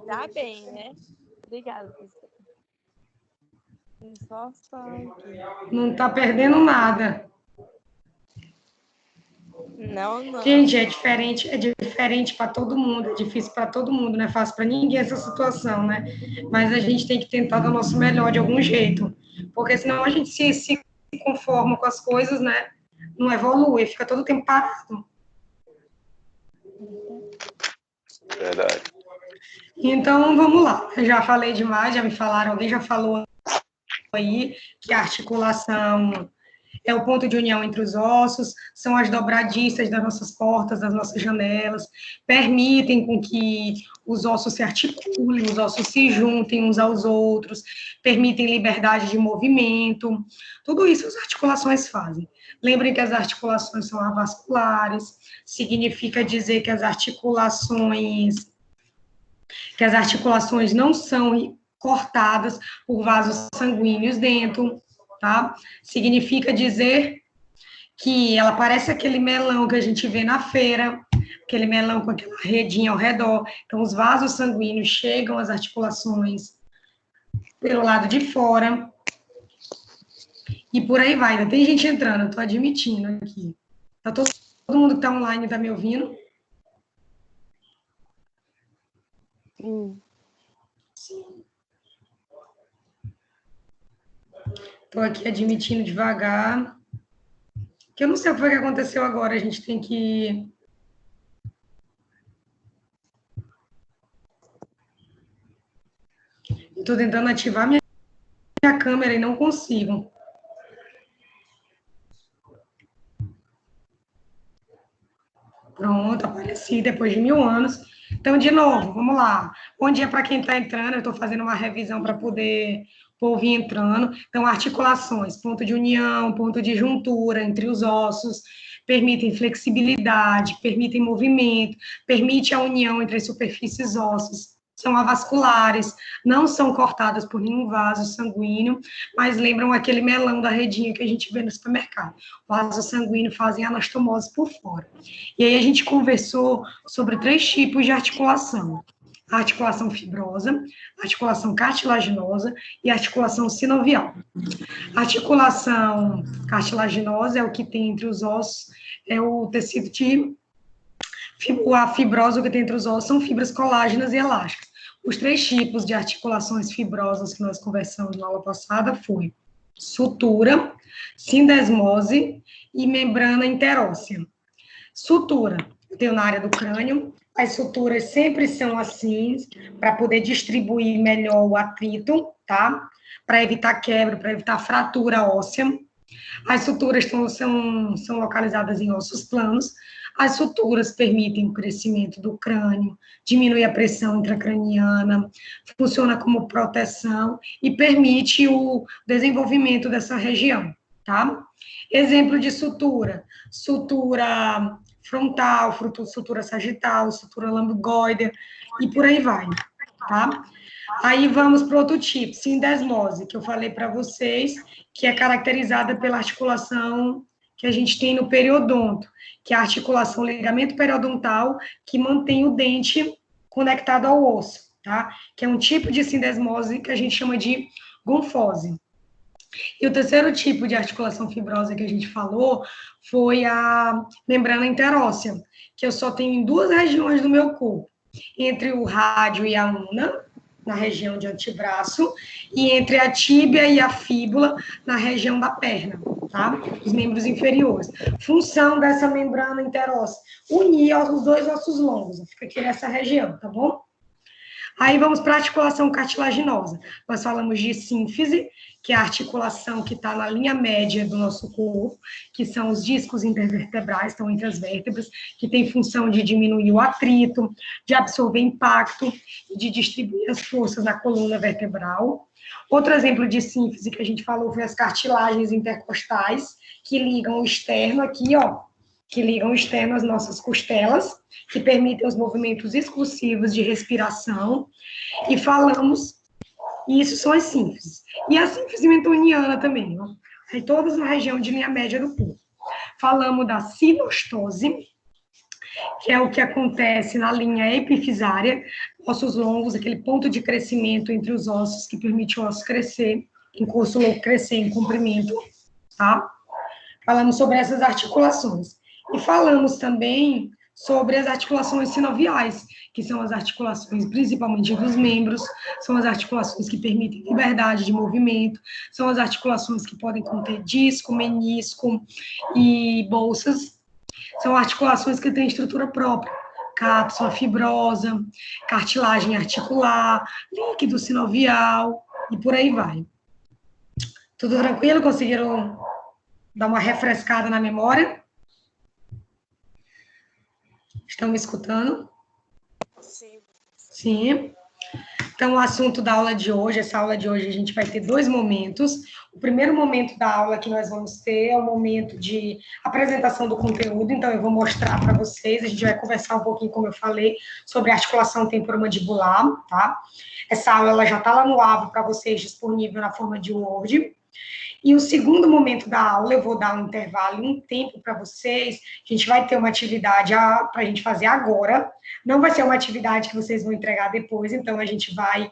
Tá bem, né? Obrigada, professora. Só aqui. Não está perdendo nada. Não. Gente, é diferente para todo mundo, é difícil para todo mundo, não é fácil para ninguém essa situação, né? Mas a gente tem que tentar dar o nosso melhor de algum jeito, porque senão a gente se conforma com as coisas, né? Não evolui, fica todo o tempo parado. Verdade. Então, vamos lá. Eu já falei demais, já me falaram, alguém já falou aí que a articulação é o ponto de união entre os ossos, são as dobradiças das nossas portas, das nossas janelas, permitem com que os ossos se articulem, os ossos se juntem uns aos outros, permitem liberdade de movimento, tudo isso as articulações fazem. Lembrem que as articulações são avasculares, significa dizer que as articulações não são cortadas por vasos sanguíneos dentro, tá? Significa dizer que ela parece aquele melão que a gente vê na feira, aquele melão com aquela redinha ao redor. Então, os vasos sanguíneos chegam às articulações pelo lado de fora. E por aí vai. Ainda tem gente entrando, eu estou admitindo aqui. Tá todo mundo que está online está me ouvindo? Sim. Estou aqui admitindo devagar. Que eu não sei o que foi que aconteceu agora. A gente tem que... Estou tentando ativar minha câmera e não consigo. Pronto, apareci depois de 1000 anos. Então, de novo, vamos lá. Bom dia para quem está entrando. Eu estou fazendo uma revisão para poder o povo ir entrando. Então, articulações, ponto de união, ponto de juntura entre os ossos, permitem flexibilidade, permitem movimento, permite a união entre as superfícies ósseas. São avasculares, não são cortadas por nenhum vaso sanguíneo, mas lembram aquele melão da redinha que a gente vê no supermercado. O vaso sanguíneo fazem anastomose por fora. E aí a gente conversou sobre 3 tipos de articulação. A articulação fibrosa, a articulação cartilaginosa e a articulação sinovial. A articulação cartilaginosa é o que tem entre os ossos, é o tecido de... A fibrosa, o que tem entre os ossos, são fibras colágenas e elásticas. Os 3 tipos de articulações fibrosas que nós conversamos na aula passada foi sutura, sindesmose e membrana interóssea. Sutura, eu tenho na área do crânio, as suturas sempre são assim, para poder distribuir melhor o atrito, tá? Para evitar quebra, para evitar fratura óssea. As suturas são localizadas em ossos planos. As suturas permitem o crescimento do crânio, diminui a pressão intracraniana, funciona como proteção e permite o desenvolvimento dessa região, tá? Exemplo de sutura: sutura frontal, sutura sagital, sutura lomboide, e por aí vai, tá? Aí vamos para outro tipo, sindesmose, que eu falei para vocês, que é caracterizada pela articulação que a gente tem no periodonto, que é a articulação ligamento periodontal que mantém o dente conectado ao osso, tá? Que é um tipo de sindesmose que a gente chama de gonfose. E o terceiro tipo de articulação fibrosa que a gente falou foi a membrana interóssea, que eu só tenho em 2 regiões do meu corpo, entre o rádio e a una, na região de antebraço, e entre a tíbia e a fíbula, na região da perna, tá? Os membros inferiores. Função dessa membrana interóssea: unir os 2 ossos longos, fica aqui nessa região, tá bom? Aí vamos para a articulação cartilaginosa. Nós falamos de sínfise, que é a articulação que está na linha média do nosso corpo, que são os discos intervertebrais, estão entre as vértebras, que tem função de diminuir o atrito, de absorver impacto e de distribuir as forças na coluna vertebral. Outro exemplo de sínfise que a gente falou foi as cartilagens intercostais, que ligam o externo aqui, ó, que ligam o externo às nossas costelas, que permitem os movimentos exclusivos de respiração, e falamos, e isso são as sínfises. E a sínfise mentoniana também, ó, aí todas na região de linha média do corpo. Falamos da sinostose, que é o que acontece na linha epifisária, ossos longos, aquele ponto de crescimento entre os ossos que permite o osso crescer, em curso longo crescer em comprimento, tá? Falamos sobre essas articulações. E falamos também sobre as articulações sinoviais, que são as articulações principalmente dos membros, são as articulações que permitem liberdade de movimento, são as articulações que podem conter disco, menisco e bolsas, são articulações que têm estrutura própria, cápsula fibrosa, cartilagem articular, líquido sinovial, e por aí vai. Tudo tranquilo? Conseguiram dar uma refrescada na memória? Estão me escutando? Sim. Sim. Então, o assunto da aula de hoje, essa aula de hoje, a gente vai ter 2 momentos. O primeiro momento da aula que nós vamos ter é o momento de apresentação do conteúdo. Então, eu vou mostrar para vocês, a gente vai conversar um pouquinho, como eu falei, sobre articulação temporomandibular, tá? Essa aula ela já está lá no AVO para vocês, disponível na forma de Word. E o segundo momento da aula, eu vou dar um intervalo, um tempo para vocês. A gente vai ter uma atividade para a gente fazer agora. Não vai ser uma atividade que vocês vão entregar depois, então a gente vai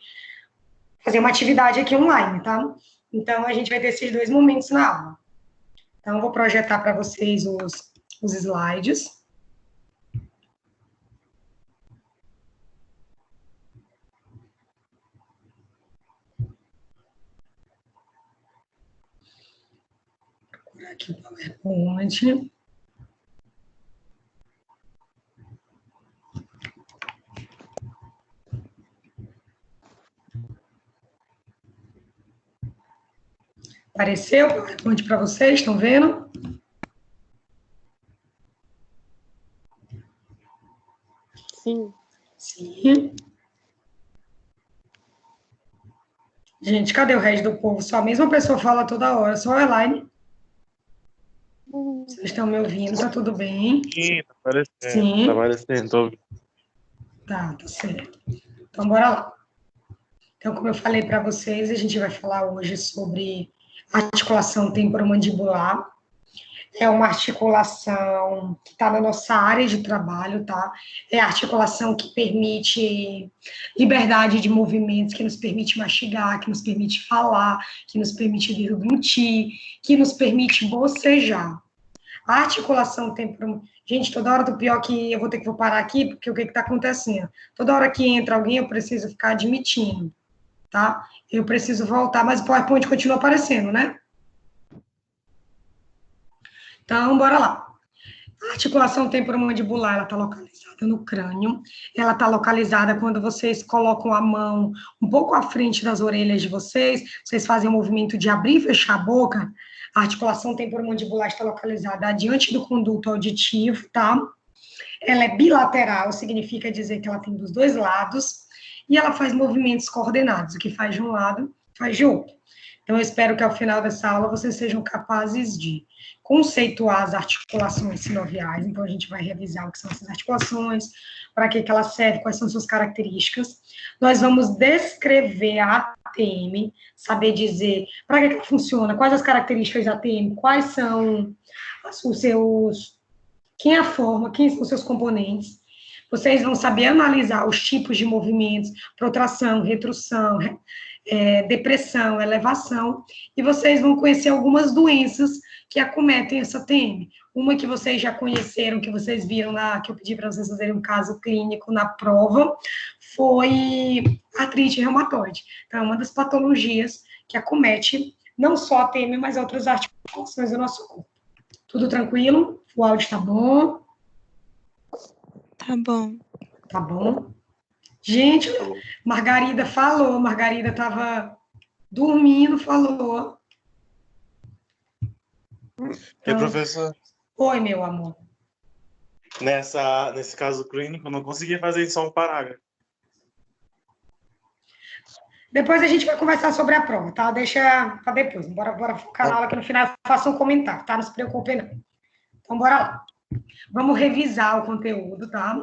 fazer uma atividade aqui online, tá? Então, a gente vai ter esses 2 momentos na aula. Então, eu vou projetar para vocês os slides. Aqui o PowerPoint. Apareceu o PowerPoint para vocês? Estão vendo? Sim. Sim. Gente, cadê o resto do povo? Só a mesma pessoa fala toda hora, só a Elaine. Vocês estão me ouvindo? Tá tudo bem? Sim, tá aparecendo. Sim. Tá aparecendo, tô ouvindo. Tá certo. Então, bora lá. Então, como eu falei para vocês, a gente vai falar hoje sobre articulação temporomandibular. É uma articulação que está na nossa área de trabalho, tá? É a articulação que permite liberdade de movimentos, que nos permite mastigar, que nos permite falar, que nos permite deglutir, que nos permite bocejar. A articulação temporomandibular... Gente, toda hora do pior que eu vou parar aqui, porque o que está acontecendo? Toda hora que entra alguém, eu preciso ficar admitindo, tá? Eu preciso voltar, mas o PowerPoint continua aparecendo, né? Então, bora lá. A articulação temporomandibular, ela está localizada no crânio, ela está localizada quando vocês colocam a mão um pouco à frente das orelhas de vocês, vocês fazem o movimento de abrir e fechar a boca, a articulação temporomandibular está localizada adiante do conduto auditivo, tá? Ela é bilateral, significa dizer que ela tem dos 2 lados, e ela faz movimentos coordenados, o que faz de um lado, faz de outro. Então, eu espero que ao final dessa aula vocês sejam capazes de conceituar as articulações sinoviais. Então, a gente vai revisar o que são essas articulações, para que elas servem, quais são suas características. Nós vamos descrever a ATM, saber dizer para que ela funciona, quais as características da ATM, quais são os seus... Quem a forma, quem são os seus componentes. Vocês vão saber analisar os tipos de movimentos, protração, retroção, depressão, elevação, e vocês vão conhecer algumas doenças que acometem essa TM. Uma que vocês já conheceram, que vocês viram lá, que eu pedi para vocês fazerem um caso clínico na prova, foi artrite reumatoide. Então, é uma das patologias que acomete não só a TM, mas outras articulações do nosso corpo. Tudo tranquilo? O áudio tá bom? Tá bom. Tá bom. Gente, Margarida falou, Margarida estava dormindo, falou. E professor, Oi, meu amor. nesse caso clínico, eu não consegui fazer só um parágrafo. Depois a gente vai conversar sobre a prova, tá? Deixa para depois. Bora focar na aula que no final eu faço um comentário, tá? Não se preocupe, não. Então, bora lá. Vamos revisar o conteúdo, tá?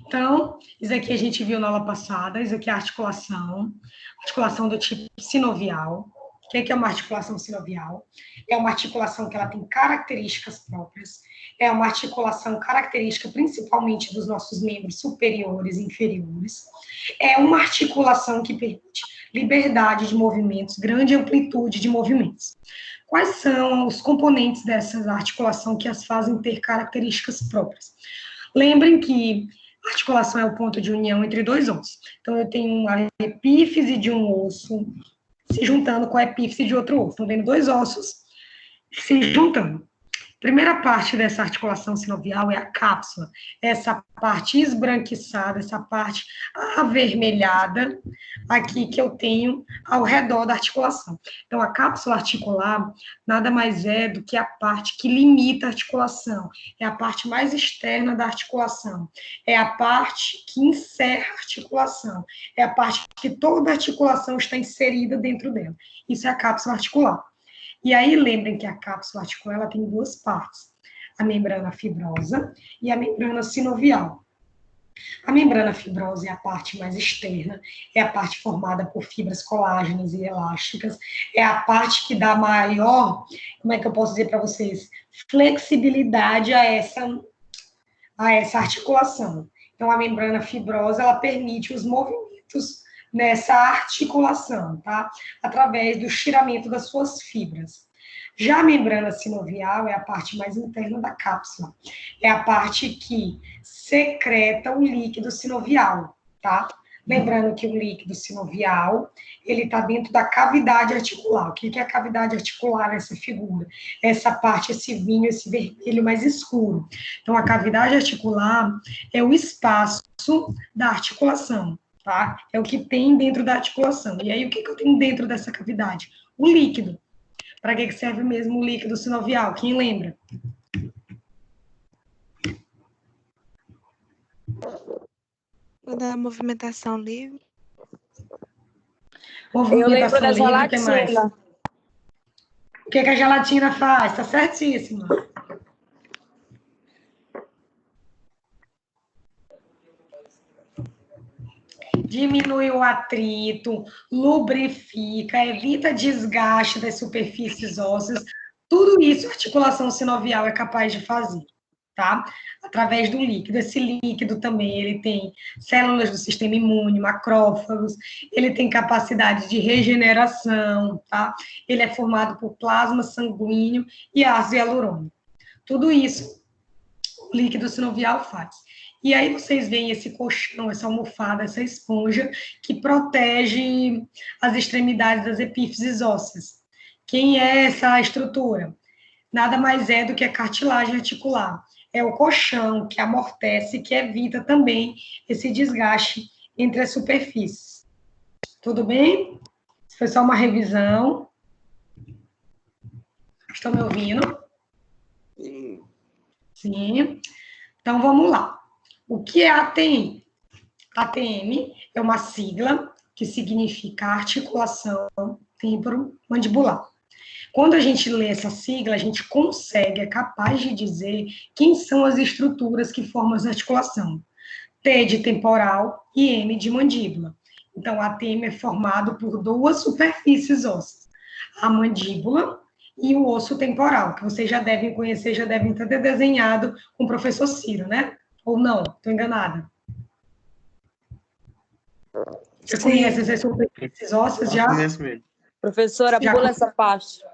Então, isso aqui a gente viu na aula passada, isso aqui é a articulação do tipo sinovial. O que é uma articulação sinovial? É uma articulação que ela tem características próprias, é uma articulação característica principalmente dos nossos membros superiores e inferiores. É uma articulação que permite liberdade de movimentos, grande amplitude de movimentos. Quais são os componentes dessa articulação que as fazem ter características próprias? Lembrem que a articulação é o ponto de união entre dois ossos. Então, eu tenho a epífise de um osso se juntando com a epífise de outro osso. Estão vendo dois ossos se juntando. Primeira parte dessa articulação sinovial é a cápsula, essa parte esbranquiçada, essa parte avermelhada aqui que eu tenho ao redor da articulação. Então, a cápsula articular nada mais é do que a parte que limita a articulação, é a parte mais externa da articulação, é a parte que encerra a articulação, é a parte que toda a articulação está inserida dentro dela. Isso é a cápsula articular. E aí, lembrem que a cápsula articular ela tem duas partes, a membrana fibrosa e a membrana sinovial. A membrana fibrosa é a parte mais externa, é a parte formada por fibras colágenas e elásticas, é a parte que dá maior, como é que eu posso dizer para vocês, flexibilidade a essa articulação. Então, a membrana fibrosa, ela permite os movimentos nessa articulação, tá? Através do estiramento das suas fibras. Já a membrana sinovial é a parte mais interna da cápsula. É a parte que secreta o líquido sinovial, tá? Lembrando que o líquido sinovial, ele está dentro da cavidade articular. O que é a cavidade articular nessa figura? Essa parte, esse vinho, esse vermelho mais escuro. Então, a cavidade articular é o espaço da articulação. Tá? É o que tem dentro da articulação. E aí, o que eu tenho dentro dessa cavidade? O líquido. Para que serve mesmo o líquido sinovial? Quem lembra? Da movimentação livre. Movimentação eu lembro da livre, o que mais? gelatina. O que a gelatina faz? Está certíssima. Diminui o atrito, lubrifica, evita desgaste das superfícies ósseas. Tudo isso a articulação sinovial é capaz de fazer, tá? Através do líquido. Esse líquido também, ele tem células do sistema imune, macrófagos, ele tem capacidade de regeneração, tá? Ele é formado por plasma sanguíneo e ácido hialurônico. Tudo isso o líquido sinovial faz. E aí vocês veem esse colchão, essa almofada, essa esponja que protege as extremidades das epífises ósseas. Quem é essa estrutura? Nada mais é do que a cartilagem articular. É o colchão que amortece, que evita também esse desgaste entre as superfícies. Tudo bem? Isso foi só uma revisão. Estão me ouvindo? Sim. Sim. Então, vamos lá. O que é ATM? ATM é uma sigla que significa articulação temporomandibular. Quando a gente lê essa sigla, a gente consegue, é capaz de dizer quem são as estruturas que formam essa articulação. T de temporal e M de mandíbula. Então, a ATM é formado por duas superfícies ósseas, a mandíbula e o osso temporal, que vocês já devem conhecer, já devem ter desenhado com o professor Ciro, né? Ou não? Estou enganada. Você conhece essas superfícies ósseas já? Conheço mesmo. Professora, Já pula essa parte.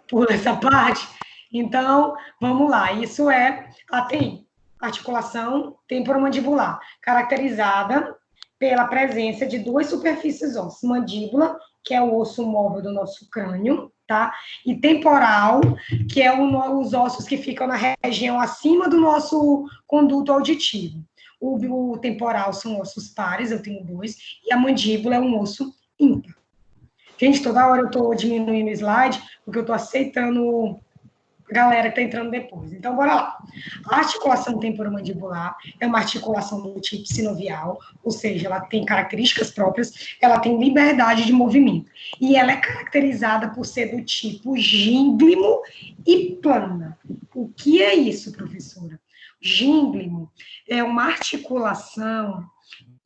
Pula essa parte? Então, vamos lá. Isso é a TI, articulação temporomandibular, caracterizada pela presença de duas superfícies ósseas, mandíbula, que é o osso móvel do nosso crânio, tá? E temporal, que é os ossos que ficam na região acima do nosso conduto auditivo. O temporal são ossos pares, eu tenho dois, e a mandíbula é um osso ímpar. Gente, toda hora eu estou diminuindo o slide, porque eu estou aceitando a galera que está entrando depois. Então, bora lá. A articulação temporomandibular é uma articulação do tipo sinovial, ou seja, ela tem características próprias, ela tem liberdade de movimento. E ela é caracterizada por ser do tipo gínglimo e plana. O que é isso, professora? Gínglimo é uma articulação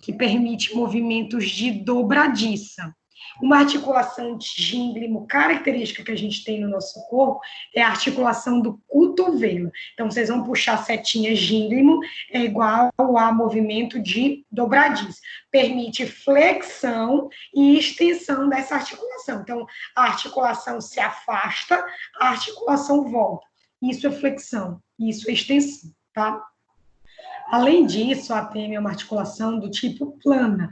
que permite movimentos de dobradiça. Uma articulação de gínglimo característica que a gente tem no nosso corpo é a articulação do cotovelo. Então, vocês vão puxar a setinha gínglimo, é igual a movimento de dobradiça. Permite flexão e extensão dessa articulação. Então, a articulação se afasta, a articulação volta. Isso é flexão, isso é extensão, tá? Além disso, a ATM é uma articulação do tipo plana.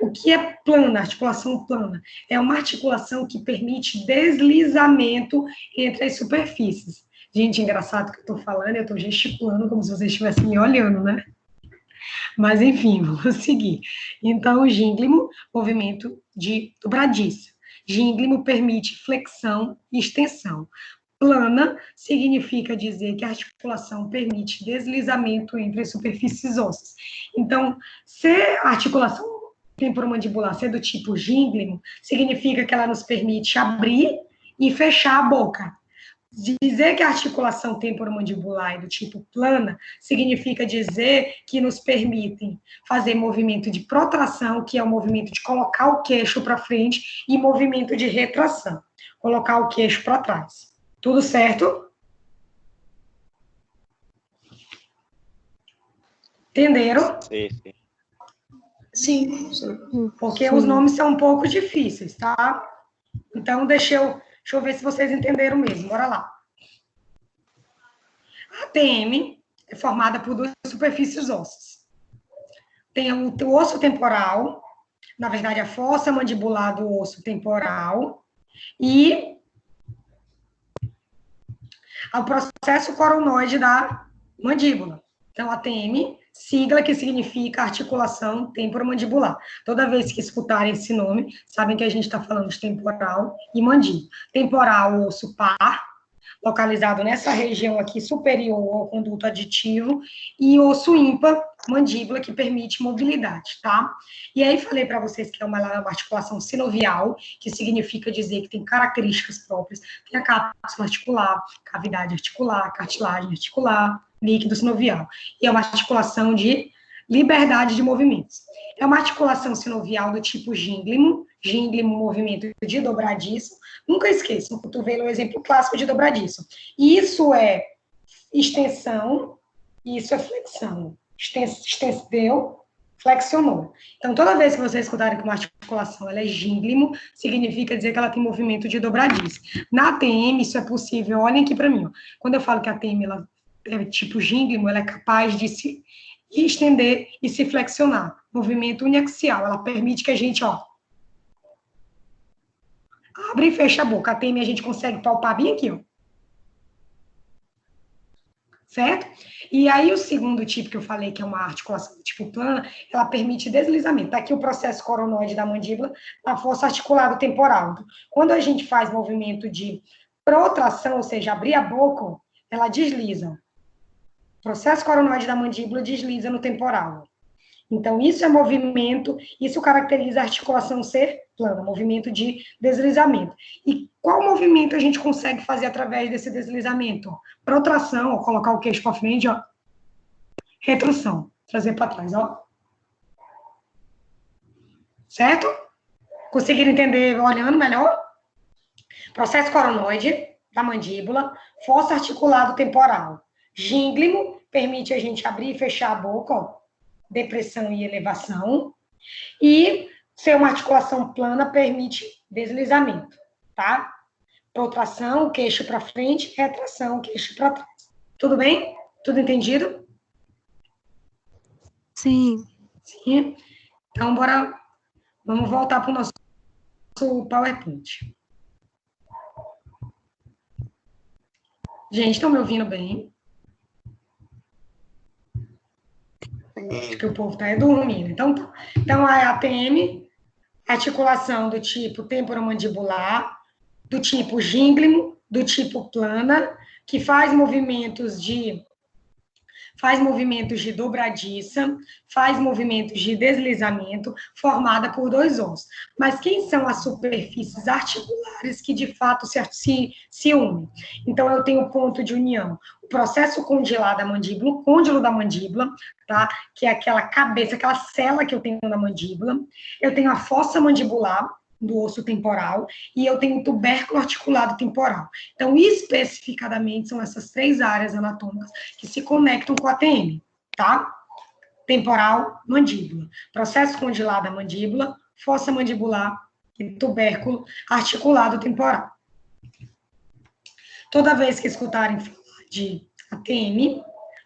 O que é plana, articulação plana? É uma articulação que permite deslizamento entre as superfícies. Gente, engraçado que eu estou falando, eu estou gesticulando como se vocês estivessem me olhando, né? Mas, enfim, vamos seguir. Então, o gínglimo, movimento de dobradiça. Gínglimo permite flexão e extensão. Plana significa dizer que a articulação permite deslizamento entre as superfícies ósseas. Então, se a articulação temporomandibular ser do tipo gínglimo, significa que ela nos permite abrir e fechar a boca. Dizer que a articulação temporomandibular é do tipo plana significa dizer que nos permitem fazer movimento de protração, que é o movimento de colocar o queixo para frente, e movimento de retração, colocar o queixo para trás. Tudo certo? Entenderam? Sim, sim. Sim. Porque os nomes são um pouco difíceis, tá? Então, deixa eu ver se vocês entenderam mesmo. Bora lá. A ATM é formada por duas superfícies ósseas. Tem o osso temporal, na verdade, a fossa mandibular do osso temporal, e o processo coronoide da mandíbula. Então, ATM, sigla que significa articulação temporomandibular. Toda vez que escutarem esse nome, sabem que a gente está falando de temporal e mandíbula. Temporal, osso par, localizado nessa região aqui superior ao conduto aditivo, e osso ímpar, mandíbula, que permite mobilidade, tá? E aí falei para vocês que é uma articulação sinovial, que significa dizer que tem características próprias, tem a cápsula articular, cavidade articular, cartilagem articular, líquido sinovial. E é uma articulação de liberdade de movimentos. É uma articulação sinovial do tipo gínglimo, movimento de dobradiço. Nunca esqueçam, o cotovelo é um exemplo clássico de dobradiço. Isso é extensão, isso é flexão. Estendeu, flexionou. Então, toda vez que vocês escutarem que uma articulação ela é gínglimo, significa dizer que ela tem movimento de dobradiça. Na ATM, isso é possível. Olhem aqui para mim. Ó. Quando eu falo que a ATM ela é tipo gínglimo, ela é capaz de se estender e se flexionar. Movimento uniaxial. Ela permite que a gente, ó, abre e fecha a boca. A ATM a gente consegue palpar bem aqui, ó. Certo? E aí, o segundo tipo que eu falei, que é uma articulação do tipo plana, ela permite deslizamento. Tá aqui o processo coronoide da mandíbula, na fossa articular temporal. Quando a gente faz movimento de protração, ou seja, abrir a boca, ela desliza. O processo coronoide da mandíbula desliza no temporal. Então, isso é movimento, isso caracteriza a articulação ser plana, movimento de deslizamento. E qual movimento a gente consegue fazer através desse deslizamento? Protração, ó, colocar o queixo para frente, ó. Retração, trazer para trás, ó. Certo? Conseguiram entender olhando melhor? Processo coronoide da mandíbula, fossa articular temporal. Gínglimo permite a gente abrir e fechar a boca, ó. Depressão e elevação, e ser uma articulação plana permite deslizamento, tá? Protração, queixo para frente, retração, queixo para trás. Tudo bem? Tudo entendido? Sim. Sim. Então, vamos voltar para o nosso PowerPoint. Gente, estão me ouvindo bem? Acho que o povo está dormindo. Então, a ATM, articulação do tipo temporomandibular, do tipo gínglimo, do tipo plana, que faz movimentos de dobradiça, faz movimentos de deslizamento, formada por dois ossos. Mas quem são as superfícies articulares que, de fato, se unem? Então, eu tenho o ponto de união. O processo condilar da mandíbula, o côndilo da mandíbula, tá? Que é aquela cabeça, aquela cela que eu tenho na mandíbula. Eu tenho a fossa mandibular, do osso temporal, e eu tenho tubérculo articulado temporal. Então, especificadamente, são essas 3 áreas anatômicas que se conectam com a TM, tá? Temporal, mandíbula. Processo condilar da mandíbula, fossa mandibular e tubérculo articulado temporal. Toda vez que escutarem falar de ATM,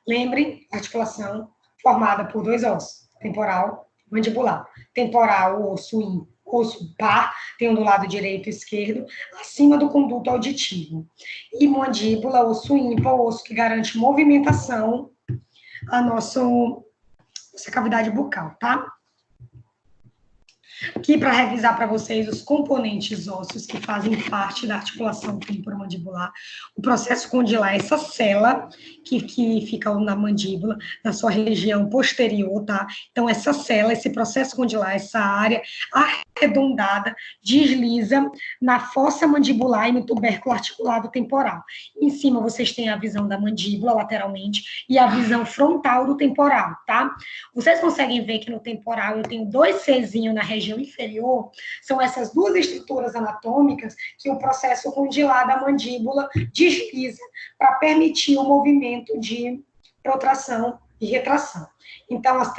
lembrem, articulação formada por 2 ossos, temporal e mandibular. Temporal, osso par, tem um do lado direito e esquerdo, acima do conduto auditivo. E mandíbula, osso ímpar, osso que garante movimentação a nossa cavidade bucal, tá? Aqui, para revisar para vocês os componentes ósseos que fazem parte da articulação temporomandibular. O processo condilar é essa cela que fica na mandíbula, na sua região posterior, tá? Então, essa cela, esse processo condilar, essa área arredondada, desliza na fossa mandibular e no tubérculo articulado temporal. Em cima, vocês têm a visão da mandíbula, lateralmente, e a visão frontal do temporal, tá? Vocês conseguem ver que no temporal eu tenho 2 Czinhos na região inferior, são essas 2 estruturas anatômicas que o processo condilar da mandíbula desliza para permitir o movimento de protração e retração. Então, as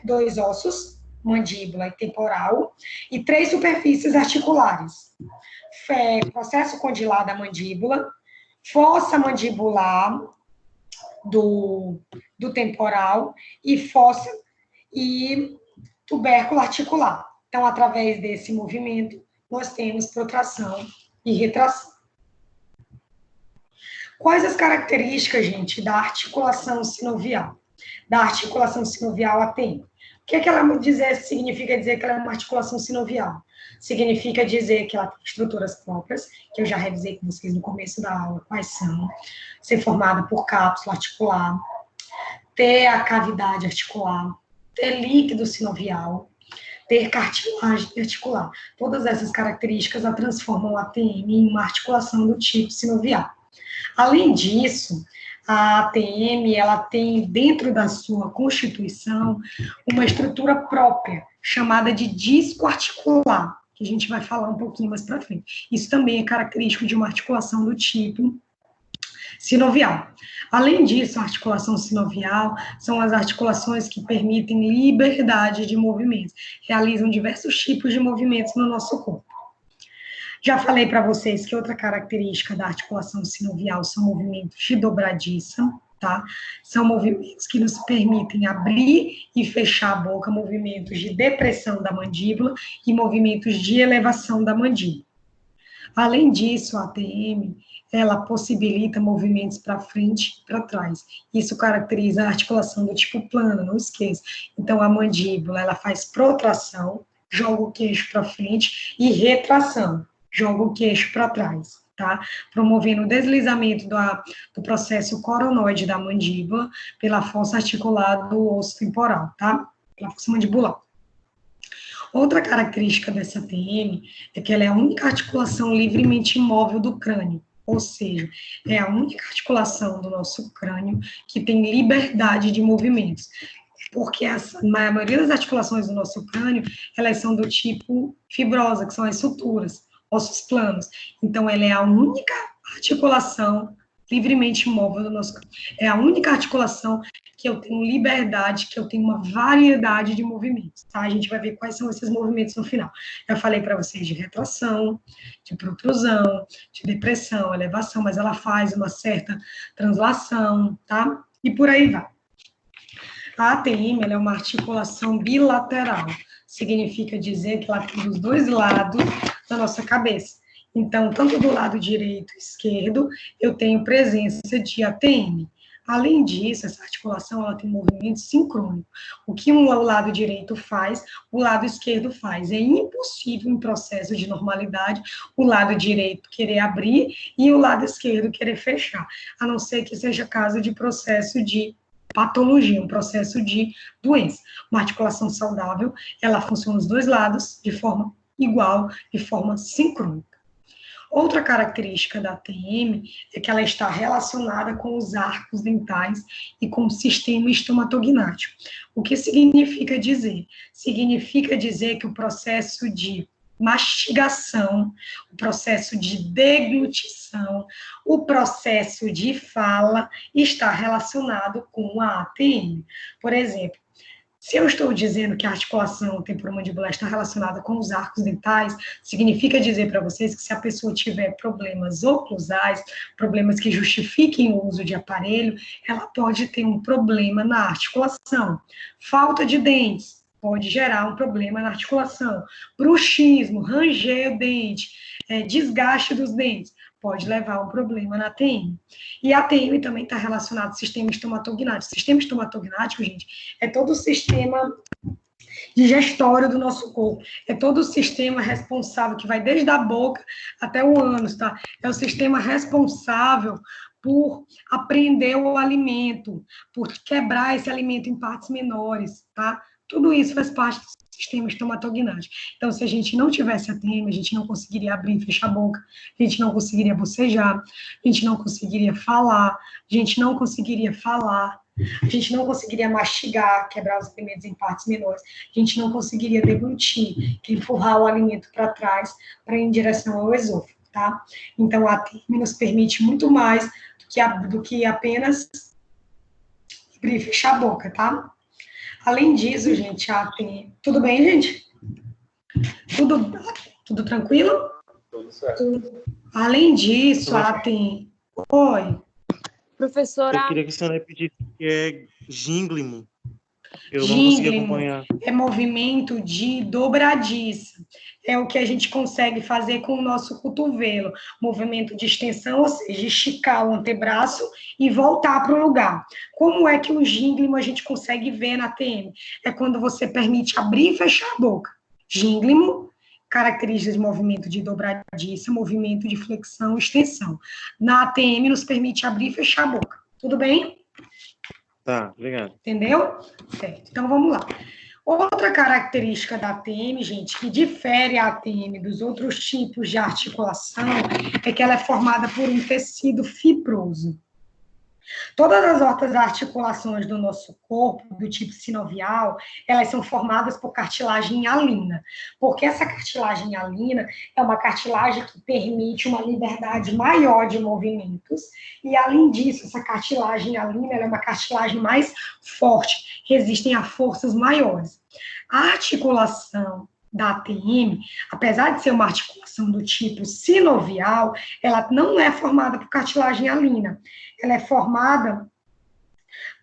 2 ossos, mandíbula e temporal, e 3 superfícies articulares. Processo condilar da mandíbula, fossa mandibular do temporal e fossa e tubérculo articular. Então, através desse movimento, nós temos protração e retração. Quais as características, gente, da articulação sinovial? Da articulação sinovial ATM. O que ela significa dizer que ela é uma articulação sinovial? Significa dizer que ela tem estruturas próprias, que eu já revisei com vocês no começo da aula quais são, ser formada por cápsula articular, ter a cavidade articular, ter líquido sinovial, ter cartilagem articular. Todas essas características a transformam a ATM em uma articulação do tipo sinovial. Além disso, a ATM, ela tem dentro da sua constituição uma estrutura própria, chamada de disco articular, que a gente vai falar um pouquinho mais para frente. Isso também é característico de uma articulação do tipo sinovial. Além disso, a articulação sinovial são as articulações que permitem liberdade de movimentos, realizam diversos tipos de movimentos no nosso corpo. Já falei para vocês que outra característica da articulação sinovial são movimentos de dobradiça, tá? São movimentos que nos permitem abrir e fechar a boca, movimentos de depressão da mandíbula e movimentos de elevação da mandíbula. Além disso, a ATM, ela possibilita movimentos para frente e para trás. Isso caracteriza a articulação do tipo plano, não esqueça. Então, a mandíbula, ela faz protração, joga o queixo para frente, e retração, joga o queixo para trás, tá? Promovendo o deslizamento do processo coronoide da mandíbula pela fossa articular do osso temporal, tá? Pela fossa mandibular. Outra característica dessa ATM é que ela é a única articulação livremente imóvel do crânio, ou seja, é a única articulação do nosso crânio que tem liberdade de movimentos, porque a maioria das articulações do nosso crânio, elas são do tipo fibrosa, que são as suturas, ossos planos. Então, ela é a única articulação livremente imóvel do nosso crânio. É a única articulação que eu tenho liberdade, que eu tenho uma variedade de movimentos, tá? A gente vai ver quais são esses movimentos no final. Eu falei para vocês de retração, de protrusão, de depressão, elevação, mas ela faz uma certa translação, tá? E por aí vai. A ATM, ela é uma articulação bilateral. Significa dizer que ela tem dos 2 lados da nossa cabeça. Então, tanto do lado direito e esquerdo, eu tenho presença de ATM. Além disso, essa articulação ela tem movimento sincrônico. O que o lado direito faz, o lado esquerdo faz. É impossível, em processo de normalidade, o lado direito querer abrir e o lado esquerdo querer fechar, a não ser que seja caso de processo de patologia, um processo de doença. Uma articulação saudável, ela funciona os 2 lados de forma igual, de forma sincrônica. Outra característica da ATM é que ela está relacionada com os arcos dentais e com o sistema estomatognático. O que significa dizer? Significa dizer que o processo de mastigação, o processo de deglutição, o processo de fala está relacionado com a ATM. Por exemplo, se eu estou dizendo que a articulação temporomandibular está relacionada com os arcos dentais, significa dizer para vocês que se a pessoa tiver problemas oclusais, problemas que justifiquem o uso de aparelho, ela pode ter um problema na articulação. Falta de dentes pode gerar um problema na articulação. Bruxismo, ranger o dente, desgaste dos dentes, pode levar a um problema na ATM. E a ATM também está relacionada ao sistema estomatognático. O sistema estomatognático, gente, é todo o sistema digestório do nosso corpo. É todo o sistema responsável, que vai desde a boca até o ânus, tá? É o sistema responsável por apreender o alimento, por quebrar esse alimento em partes menores, tá? Tudo isso faz parte do sistema estomatognático. Então, se a gente não tivesse ATM, a gente não conseguiria abrir e fechar a boca, a gente não conseguiria bocejar, a gente não conseguiria falar, a gente não conseguiria mastigar, quebrar os alimentos em partes menores, a gente não conseguiria deglutir, que empurrar o alimento para trás, para ir em direção ao esôfago, tá? Então, a ATM nos permite muito mais do que apenas abrir e fechar a boca, tá? Além disso, gente, a ATM... Tudo bem, gente? Tudo tranquilo? Tudo certo. Além disso, a ATM... Oi. Professora... Eu queria que a senhora repetisse que é gínglimo. Eu não consegui Gínglimo acompanhar. é movimento de dobradiça. É o que a gente consegue fazer com o nosso cotovelo. Movimento de extensão, ou seja, esticar o antebraço e voltar para o lugar. Como é que o gínglimo a gente consegue ver na TM? É quando você permite abrir e fechar a boca. Gínglimo, características de movimento de dobradiça, movimento de flexão, extensão. Na ATM, nos permite abrir e fechar a boca. Tudo bem? Tá, obrigado. Entendeu? Certo. Então, vamos lá. Outra característica da ATM, gente, que difere a ATM dos outros tipos de articulação, é que ela é formada por um tecido fibroso. Todas as outras articulações do nosso corpo, do tipo sinovial, elas são formadas por cartilagem hialina, porque essa cartilagem hialina é uma cartilagem que permite uma liberdade maior de movimentos, e além disso, essa cartilagem hialina é uma cartilagem mais forte, resistem a forças maiores. A articulação da ATM, apesar de ser uma articulação do tipo sinovial, ela não é formada por cartilagem hialina. Ela é formada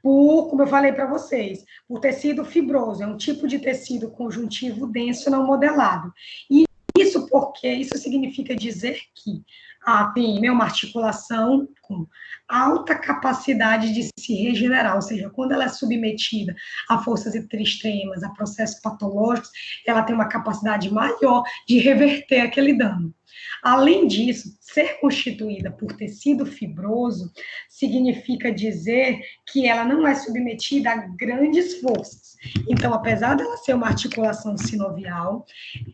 por, como eu falei para vocês, por tecido fibroso. É um tipo de tecido conjuntivo denso não modelado. E isso porque isso significa dizer que a ATM é uma articulação com alta capacidade de se regenerar, ou seja, quando ela é submetida a forças extremas, a processos patológicos, ela tem uma capacidade maior de reverter aquele dano. Além disso, ser constituída por tecido fibroso significa dizer que ela não é submetida a grandes forças. Então, apesar dela ser uma articulação sinovial,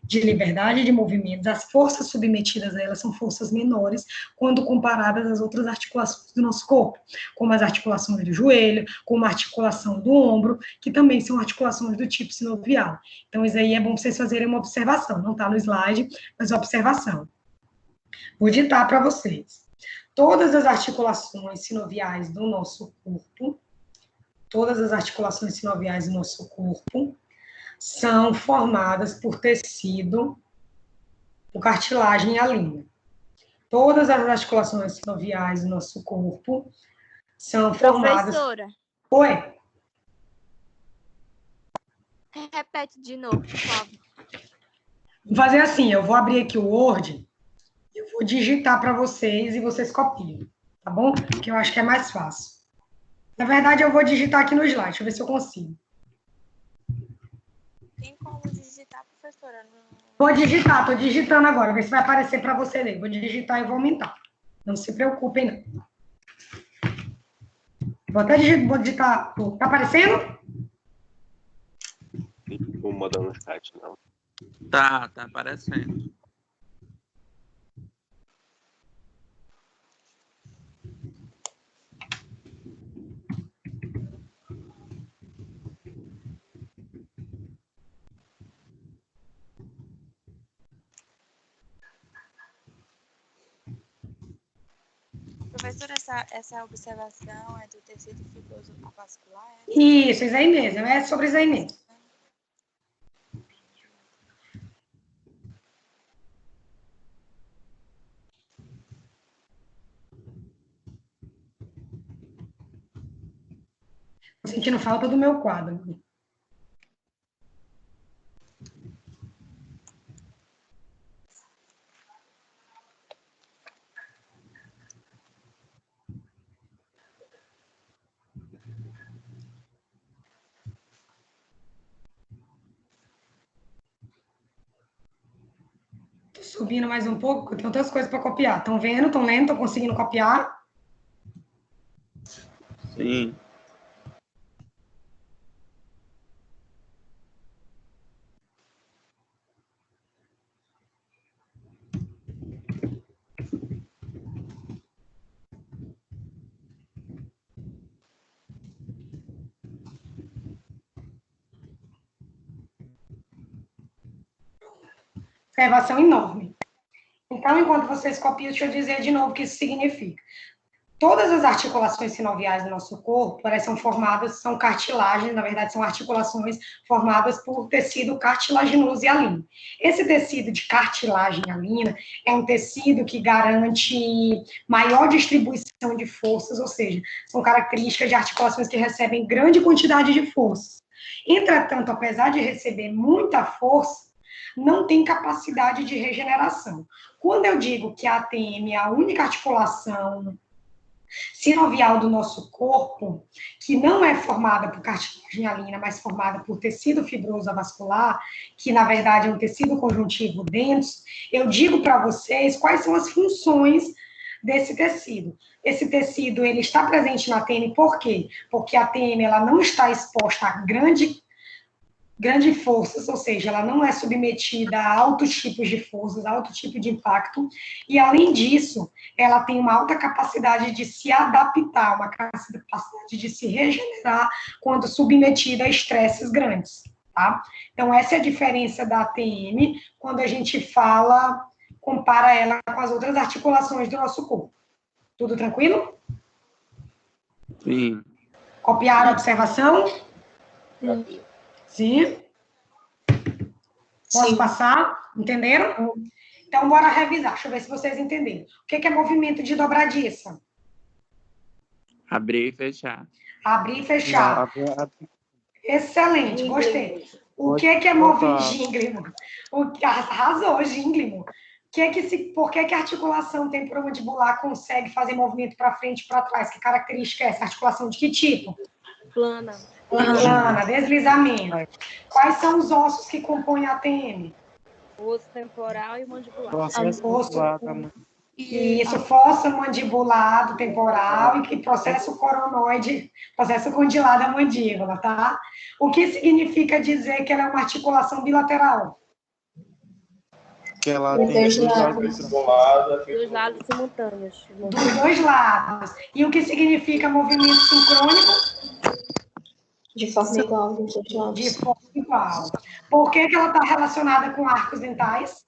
de liberdade de movimentos, as forças submetidas a ela são forças menores quando comparadas às outras articulações do nosso corpo, como as articulações do joelho, como a articulação do ombro, que também são articulações do tipo sinovial. Então, isso aí é bom vocês fazerem uma observação, não está no slide, mas observação. Vou ditar para vocês. Todas as articulações sinoviais do nosso corpo, são formadas por tecido, por cartilagem hialina. Todas as articulações sinoviais do nosso corpo são formadas... Professora. Oi? Repete de novo, por favor. Vou fazer assim, eu vou abrir aqui o Word, eu vou digitar para vocês e vocês copiam, tá bom? Porque eu acho que é mais fácil. Na verdade, eu vou digitar aqui no slide, deixa eu ver se eu consigo. Tem como digitar, professora? Vou digitar, estou digitando agora, ver se vai aparecer para você ler. Vou digitar e vou aumentar. Não se preocupem, não. Vou digitar. Tá aparecendo? Vou mandar no chat, não. Tá aparecendo. Professora, essa observação é do tecido fibroso vascular? Isso aí mesmo, é sobre isso aí mesmo. Tô sentindo falta do meu quadro. Tô subindo mais um pouco, porque eu tenho outras coisas para copiar. Estão vendo? Estão lendo? Estão conseguindo copiar? Sim. Observação enorme. Então, enquanto vocês copiam, deixa eu dizer de novo o que isso significa. Todas as articulações sinoviais do nosso corpo, elas são formadas, são cartilagens, na verdade, são articulações formadas por tecido cartilaginoso e alino. Esse tecido de cartilagem alina é um tecido que garante maior distribuição de forças, ou seja, são características de articulações que recebem grande quantidade de forças. Entretanto, apesar de receber muita força, não tem capacidade de regeneração. Quando eu digo que a ATM é a única articulação sinovial do nosso corpo, que não é formada por cartilagem alina, mas formada por tecido fibroso vascular, que na verdade é um tecido conjuntivo denso, eu digo para vocês quais são as funções desse tecido. Esse tecido, ele está presente na ATM, por quê? Porque a ATM, ela não está exposta a grande forças, ou seja, ela não é submetida a altos tipos de forças, a alto tipo de impacto, e além disso, ela tem uma alta capacidade de se adaptar, uma capacidade de se regenerar quando submetida a estresses grandes, tá? Então, essa é a diferença da ATM quando a gente fala, compara ela com as outras articulações do nosso corpo. Tudo tranquilo? Sim. Copiaram a observação? Sim. Sim. Posso passar? Entenderam? Então, bora revisar. Deixa eu ver se vocês entenderam. O que é movimento de dobradiça? Abrir e fechar. Abrir e fechar. Excelente, gostei. O que é movimento? Gínglimo. Arrasou, gínglimo. Por que a articulação temporomandibular consegue fazer movimento para frente e para trás? Que característica é essa? Articulação de que tipo? Plana. Plana, deslizamento. Quais são os ossos que compõem a ATM? O osso temporal e o mandibular. Isso, fossa mandibulado temporal e que processo coronoide, processo condilado da mandíbula, tá? O que significa dizer que ela é uma articulação bilateral? Que ela tem dois lados. Dois lados simultâneos. Dos dois lados. E o que significa movimento sincrônico? De forma igual, dos dois lados. De forma igual. Por que ela está relacionada com arcos dentais?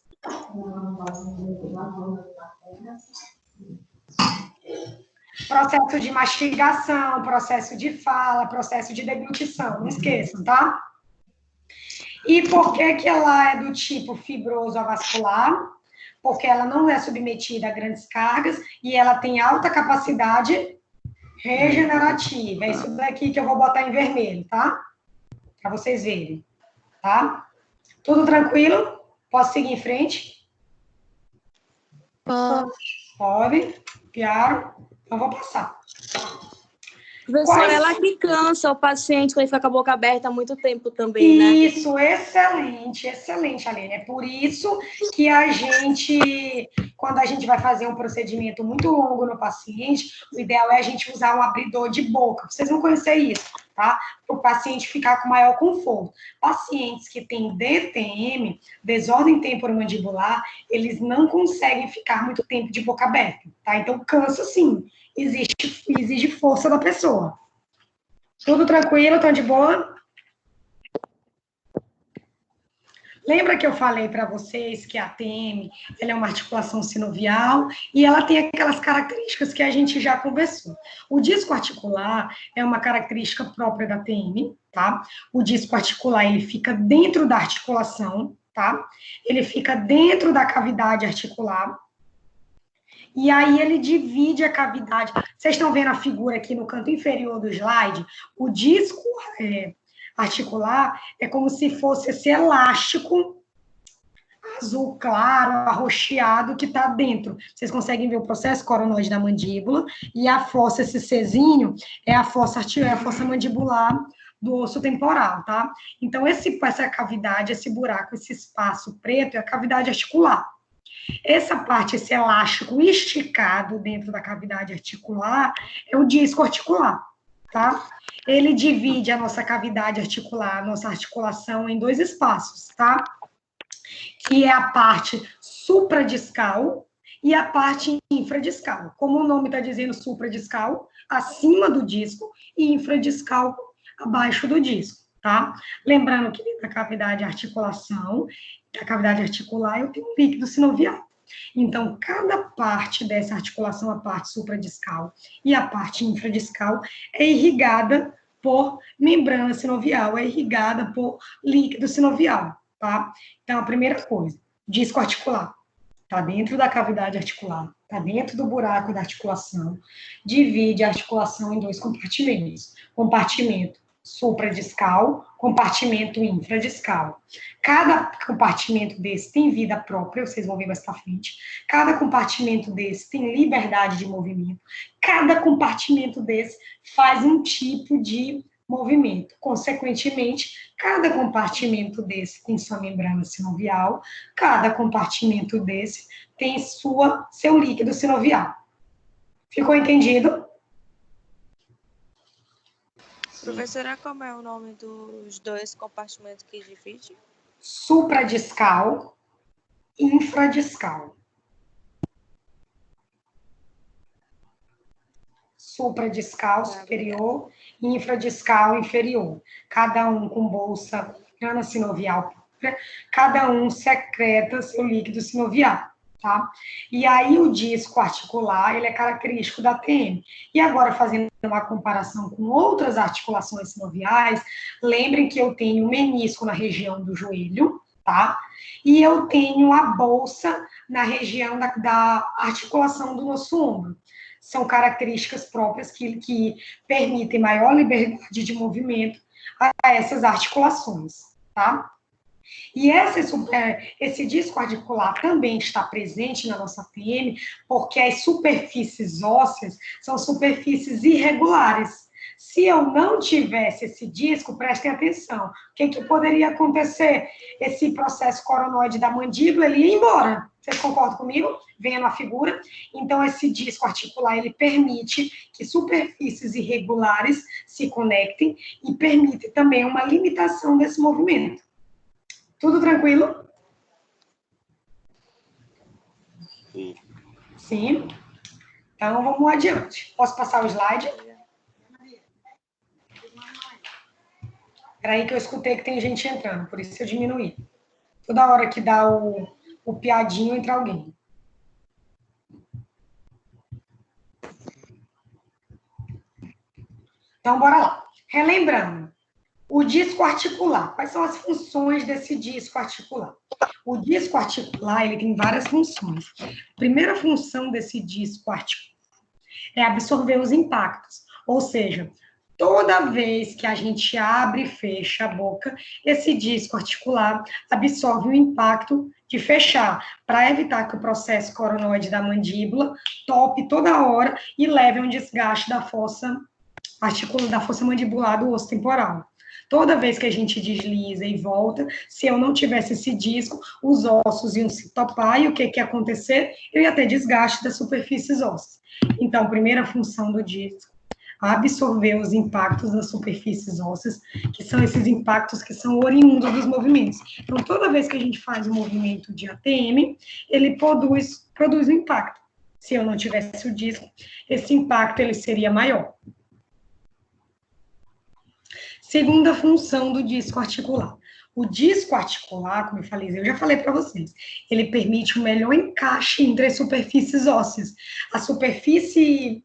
Processo de mastigação, processo de fala, processo de deglutição, não esqueçam, tá? E por que ela é do tipo fibroso avascular? Porque ela não é submetida a grandes cargas e ela tem alta capacidade regenerativa. É isso daqui que eu vou botar em vermelho, tá? Para vocês verem, tá? Tudo tranquilo? Posso seguir em frente? Pode. Claro. Então, vou passar. Professora, ela que cansa o paciente quando ele fica com a boca aberta há muito tempo também, né? Isso, excelente, excelente, Aline. É por isso que a gente, quando a gente vai fazer um procedimento muito longo no paciente, o ideal é a gente usar um abridor de boca. Vocês vão conhecer isso, tá? Para o paciente ficar com maior conforto. Pacientes que têm DTM, desordem temporomandibular, eles não conseguem ficar muito tempo de boca aberta, tá? Então, cansa sim. Exige força da pessoa. Tudo tranquilo? Estão de boa? Lembra que eu falei para vocês que a TM ela é uma articulação sinovial e ela tem aquelas características que a gente já conversou. O disco articular é uma característica própria da TM, tá? O disco articular, ele fica dentro da articulação, tá? Ele fica dentro da cavidade articular. E aí ele divide a cavidade. Vocês estão vendo a figura aqui no canto inferior do slide? O disco articular é como se fosse esse elástico azul claro, arroxeado, que está dentro. Vocês conseguem ver o processo coronoide da mandíbula, e a fossa, esse Czinho, é a fossa mandibular do osso temporal, tá? Então, essa cavidade, esse buraco, esse espaço preto é a cavidade articular. Essa parte, esse elástico esticado dentro da cavidade articular, é o disco articular, tá? Ele divide a nossa cavidade articular, a nossa articulação, em 2 espaços, tá? Que é a parte supradiscal e a parte infradiscal. Como o nome está dizendo, supradiscal, acima do disco, e infradiscal, abaixo do disco, tá? Lembrando que dentro da cavidade articulação, da cavidade articular, eu tenho um líquido sinovial. Então, cada parte dessa articulação, a parte supradiscal e a parte infradiscal, é irrigada por membrana sinovial, é irrigada por líquido sinovial, tá? Então, a primeira coisa, disco articular, está dentro da cavidade articular, está dentro do buraco da articulação, divide a articulação em 2 compartimentos, compartimento supradiscal, compartimento infradiscal. Cada compartimento desse tem vida própria, vocês vão ver mais para frente. Cada compartimento desse tem liberdade de movimento. Cada compartimento desse faz um tipo de movimento. Consequentemente, cada compartimento desse tem sua membrana sinovial, cada compartimento desse tem seu líquido sinovial. Ficou entendido? Professora, como é o nome dos 2 compartimentos que divide? Supradiscal e infradiscal. Supradiscal superior e infradiscal inferior. Cada um com bolsa membrana sinovial própria, cada um secreta seu líquido sinovial, tá? E aí o disco articular, ele é característico da TM. E agora, fazendo uma comparação com outras articulações sinoviais, lembrem que eu tenho o menisco na região do joelho, tá? E eu tenho a bolsa na região da articulação do nosso ombro. São características próprias que permitem maior liberdade de movimento a essas articulações, tá? E esse disco articular também está presente na nossa TM, porque as superfícies ósseas são superfícies irregulares. Se eu não tivesse esse disco, prestem atenção, o que poderia acontecer? Esse processo coronoide da mandíbula, ele ia embora. Vocês concordam comigo? Vendo a figura. Então, esse disco articular, ele permite que superfícies irregulares se conectem e permite também uma limitação desse movimento. Tudo tranquilo? Sim. Sim. Então, vamos adiante. Posso passar o slide? Espera aí que eu escutei que tem gente entrando, por isso eu diminuí. Toda hora que dá o piadinho, entra alguém. Então, bora lá. Relembrando. O disco articular. Quais são as funções desse disco articular? O disco articular, ele tem várias funções. A primeira função desse disco articular é absorver os impactos. Ou seja, toda vez que a gente abre e fecha a boca, esse disco articular absorve o impacto de fechar, para evitar que o processo coronoide da mandíbula tope toda hora e leve a um desgaste da fossa mandibular do osso temporal. Toda vez que a gente desliza e volta, se eu não tivesse esse disco, os ossos iam se topar e o que ia acontecer? Eu ia ter desgaste das superfícies ósseas. Então, primeira função do disco, absorver os impactos das superfícies ósseas, que são esses impactos que são oriundos dos movimentos. Então, toda vez que a gente faz um movimento de ATM, ele produz um impacto. Se eu não tivesse o disco, esse impacto ele seria maior. Segunda função do disco articular. O disco articular, como eu falei, eu já falei para vocês, ele permite um melhor encaixe entre as superfícies ósseas. A superfície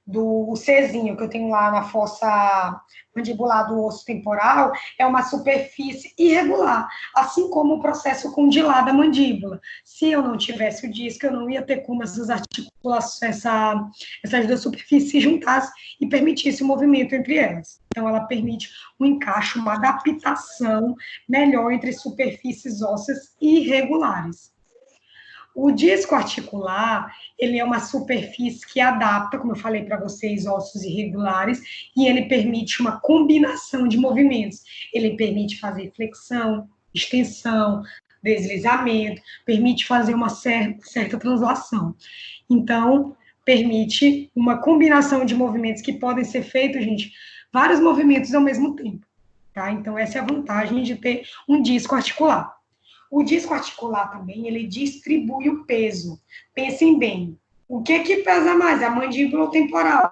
do Czinho, que eu tenho lá na fossa mandibular do osso temporal, é uma superfície irregular, assim como o processo condilar da mandíbula. Se eu não tivesse o disco, eu não ia ter como essas articulações, essas duas superfícies se juntassem e permitisse o movimento entre elas. Então, ela permite um encaixe, uma adaptação melhor entre superfícies ósseas irregulares. O disco articular, ele é uma superfície que adapta, como eu falei para vocês, ossos irregulares, e ele permite uma combinação de movimentos. Ele permite fazer flexão, extensão, deslizamento, permite fazer uma certa translação. Então, permite uma combinação de movimentos que podem ser feitos, gente, vários movimentos ao mesmo tempo, tá? Então, essa é a vantagem de ter um disco articular. O disco articular também, ele distribui o peso. Pensem bem, o que pesa mais, a mandíbula ou o temporal?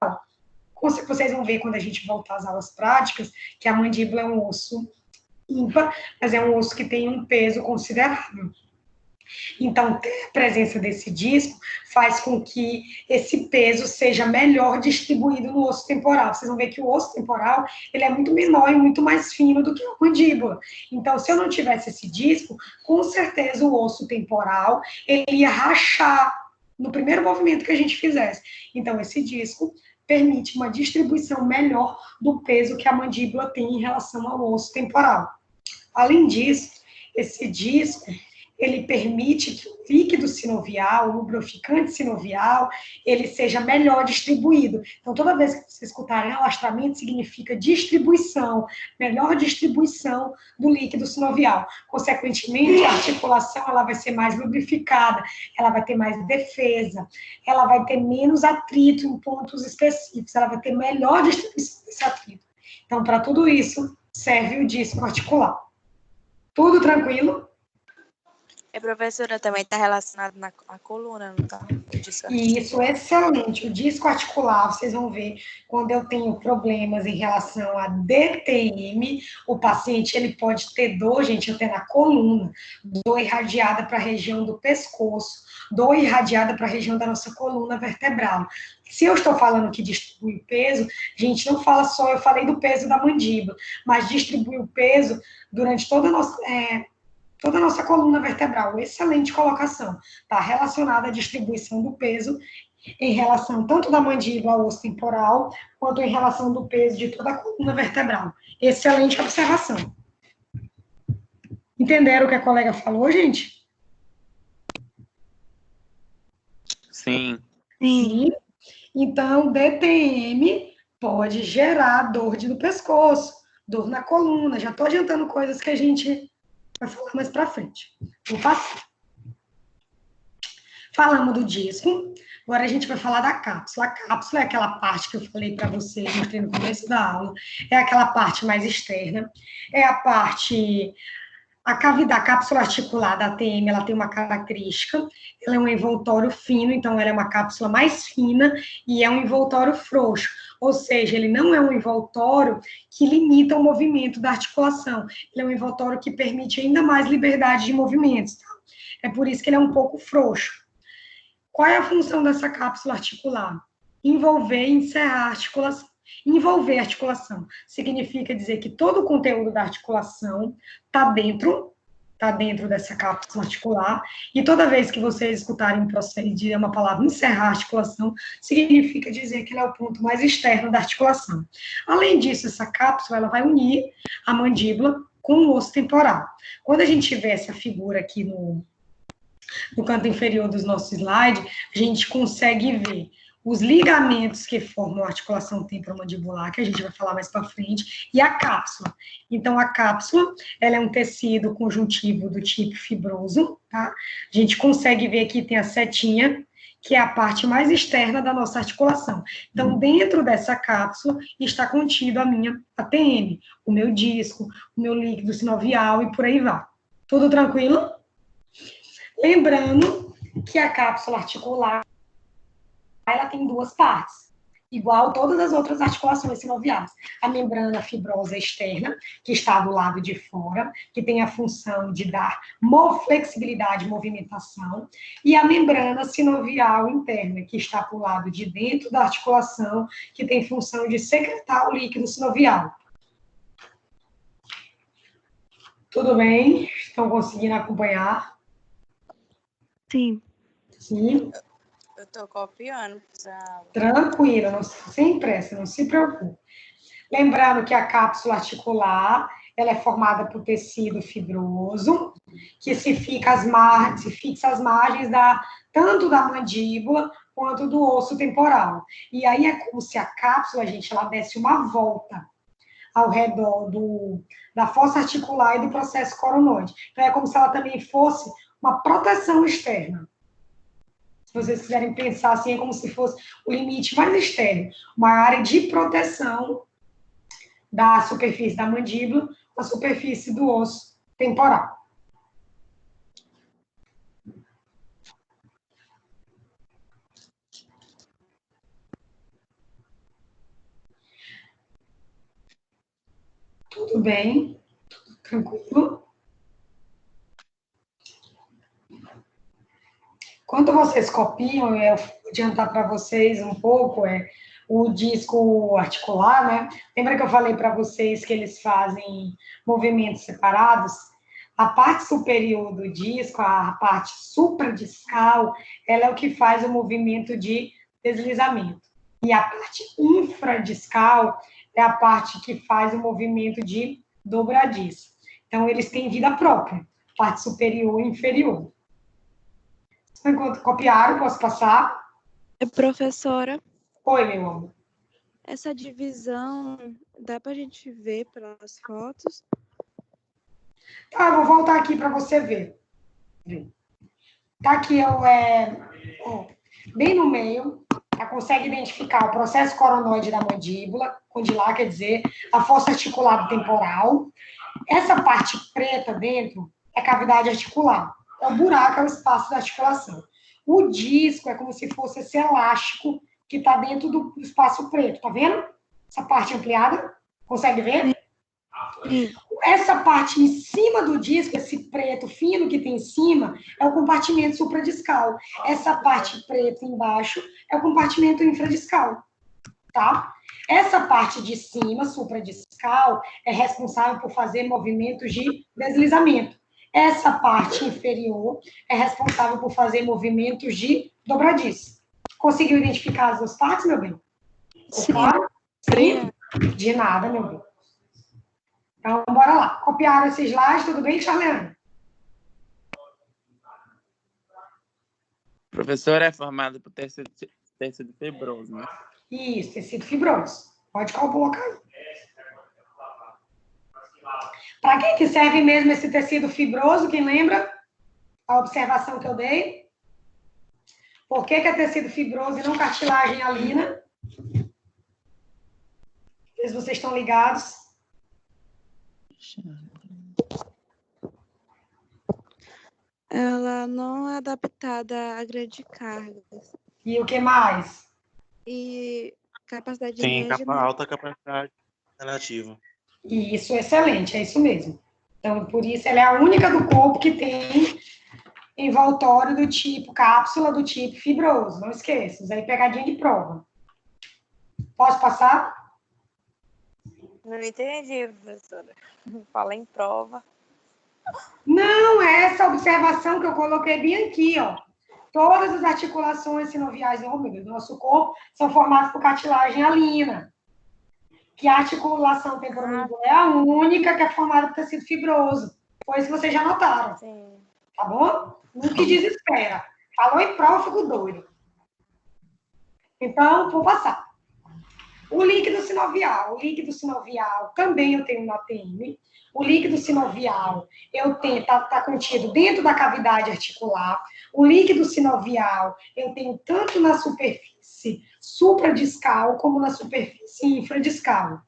Vocês vão ver quando a gente voltar às aulas práticas, que a mandíbula é um osso ímpar, mas é um osso que tem um peso considerável. Então, ter a presença desse disco faz com que esse peso seja melhor distribuído no osso temporal. Vocês vão ver que o osso temporal, ele é muito menor e muito mais fino do que a mandíbula. Então, se eu não tivesse esse disco, com certeza o osso temporal, ele ia rachar no primeiro movimento que a gente fizesse. Então, esse disco permite uma distribuição melhor do peso que a mandíbula tem em relação ao osso temporal. Além disso, esse disco, ele permite que o líquido sinovial, o lubrificante sinovial, ele seja melhor distribuído. Então, toda vez que você escutarem alastramento, significa distribuição, melhor distribuição do líquido sinovial. Consequentemente, a articulação ela vai ser mais lubrificada, ela vai ter mais defesa, ela vai ter menos atrito em pontos específicos, ela vai ter melhor distribuição desse atrito. Então, para tudo isso, serve o disco articular. Tudo tranquilo? Professora, também está relacionado à coluna, não está? Isso, excelente. O disco articular, vocês vão ver, quando eu tenho problemas em relação a DTM, o paciente ele pode ter dor, gente, até na coluna, dor irradiada para a região do pescoço, dor irradiada para a região da nossa coluna vertebral. Se eu estou falando que distribui o peso, gente, não fala só, eu falei do peso da mandíbula, mas distribui o peso durante toda a nossa coluna vertebral. Excelente colocação. Está relacionada à distribuição do peso em relação tanto da mandíbula ao osso temporal, quanto em relação do peso de toda a coluna vertebral. Excelente observação. Entenderam o que a colega falou, gente? Sim. Sim. Então, DTM pode gerar dor no pescoço, dor na coluna. Já estou adiantando coisas que a gente vai falar mais para frente. Vou passar. Falamos do disco, agora a gente vai falar da cápsula. A cápsula é aquela parte que eu falei para vocês, mostrei no começo da aula, é aquela parte mais externa, é a parte, a cavidade, a cápsula articular da ATM, ela tem uma característica, ela é um envoltório fino, então ela é uma cápsula mais fina e é um envoltório frouxo. Ou seja, ele não é um envoltório que limita o movimento da articulação. Ele é um envoltório que permite ainda mais liberdade de movimentos. Tá? É por isso que ele é um pouco frouxo. Qual é a função dessa cápsula articular? Envolver e encerrar a articulação. Envolver a articulação significa dizer que todo o conteúdo da articulação está dentro dessa cápsula articular, e toda vez que vocês escutarem proceder uma palavra encerrar a articulação, significa dizer que ele é o ponto mais externo da articulação. Além disso, essa cápsula ela vai unir a mandíbula com o osso temporal. Quando a gente tiver essa figura aqui no canto inferior dos nossos slides, a gente consegue ver os ligamentos que formam a articulação temporomandibular, que a gente vai falar mais para frente, e a cápsula. Então, a cápsula, ela é um tecido conjuntivo do tipo fibroso, tá? A gente consegue ver aqui, tem a setinha, que é a parte mais externa da nossa articulação. Então, dentro dessa cápsula, está contido a minha ATM, o meu disco, o meu líquido sinovial e por aí vai. Tudo tranquilo? Lembrando que a cápsula articular ela tem duas partes. igual todas as outras articulações sinoviais. A membrana fibrosa externa, que está do lado de fora, que tem a função de dar flexibilidade e movimentação, e a membrana sinovial interna, que está para o lado de dentro da articulação, que tem função de secretar o líquido sinovial. Tudo bem? Estão conseguindo acompanhar? Sim. Sim. Eu tô copiando. Tranquilo, sem pressa, não se preocupe. Lembrando que a cápsula articular, ela é formada por tecido fibroso, que se fixa às margens tanto da mandíbula quanto do osso temporal. E aí é como se a cápsula, gente, ela desse uma volta ao redor da fossa articular e do processo coronoide. Então, é como se ela também fosse uma proteção externa. Se vocês quiserem pensar assim, é como se fosse o limite mais externo, uma área de proteção da superfície da mandíbula, da superfície do osso temporal. Tudo bem? Tudo tranquilo? Quando vocês copiam, eu vou adiantar para vocês um pouco, o disco articular, né? Lembra que eu falei para vocês que eles fazem movimentos separados? A parte superior do disco, a parte supradiscal, ela é o que faz o movimento de deslizamento. E a parte infradiscal é a parte que faz o movimento de dobradiça. Então, eles têm vida própria, parte superior e inferior. Enquanto copiaram, posso passar? Professora, Oi, meu amor. essa divisão dá pra gente ver pelas fotos? Tá, eu vou voltar aqui para você ver. Tá aqui, bem no meio, já consegue identificar o processo coronoide da mandíbula, condilar, quer dizer, a fossa articular temporal. Essa parte preta dentro é cavidade articular. É o buraco, é o espaço da articulação. O disco é como se fosse esse elástico que está dentro do espaço preto. Tá vendo? Essa parte ampliada. Consegue ver? Sim. Essa parte em cima do disco, esse preto fino que tem em cima, é o compartimento supradiscal. Essa parte preta embaixo é o compartimento infradiscal. Tá? Essa parte de cima, supradiscal, é responsável por fazer movimentos de deslizamento. Essa parte inferior é responsável por fazer movimentos de dobradiça. Conseguiu identificar as duas partes, meu bem? Sim. Claro? Sim? De nada, meu bem. Então, bora lá. Copiaram esse slide, tudo bem, Charliane? Professor, é formado por tecido fibroso, né? Isso, tecido fibroso. Pode colocar aí. Para quem que serve mesmo esse tecido fibroso? Quem lembra a observação que eu dei? Por que é tecido fibroso e não cartilagem alina? Se vocês estão ligados. Ela não é adaptada a grandes cargas. E o que mais? E capacidade de Tem energia. alta capacidade relativa. Isso, excelente, é isso mesmo. Então, por isso, ela é a única do corpo que tem envoltório do tipo, cápsula do tipo fibroso. Não esqueça, isso aí é pegadinha de prova. Posso passar? Não entendi, professora. Fala em prova. Não, é essa observação que eu coloquei bem aqui, ó. Todas as articulações sinoviais do nosso corpo são formadas por cartilagem alina. Que a articulação temporomandibular é a única que é formada por tecido fibroso. Foi isso que vocês já notaram. Sim. Tá bom? Não que desespera. Falou em prova, fico doido. Então, vou passar. O líquido sinovial. O líquido sinovial também eu tenho na TM. O líquido sinovial está contido dentro da cavidade articular. O líquido sinovial eu tenho tanto na superfície supradiscal como na superfície infradiscal.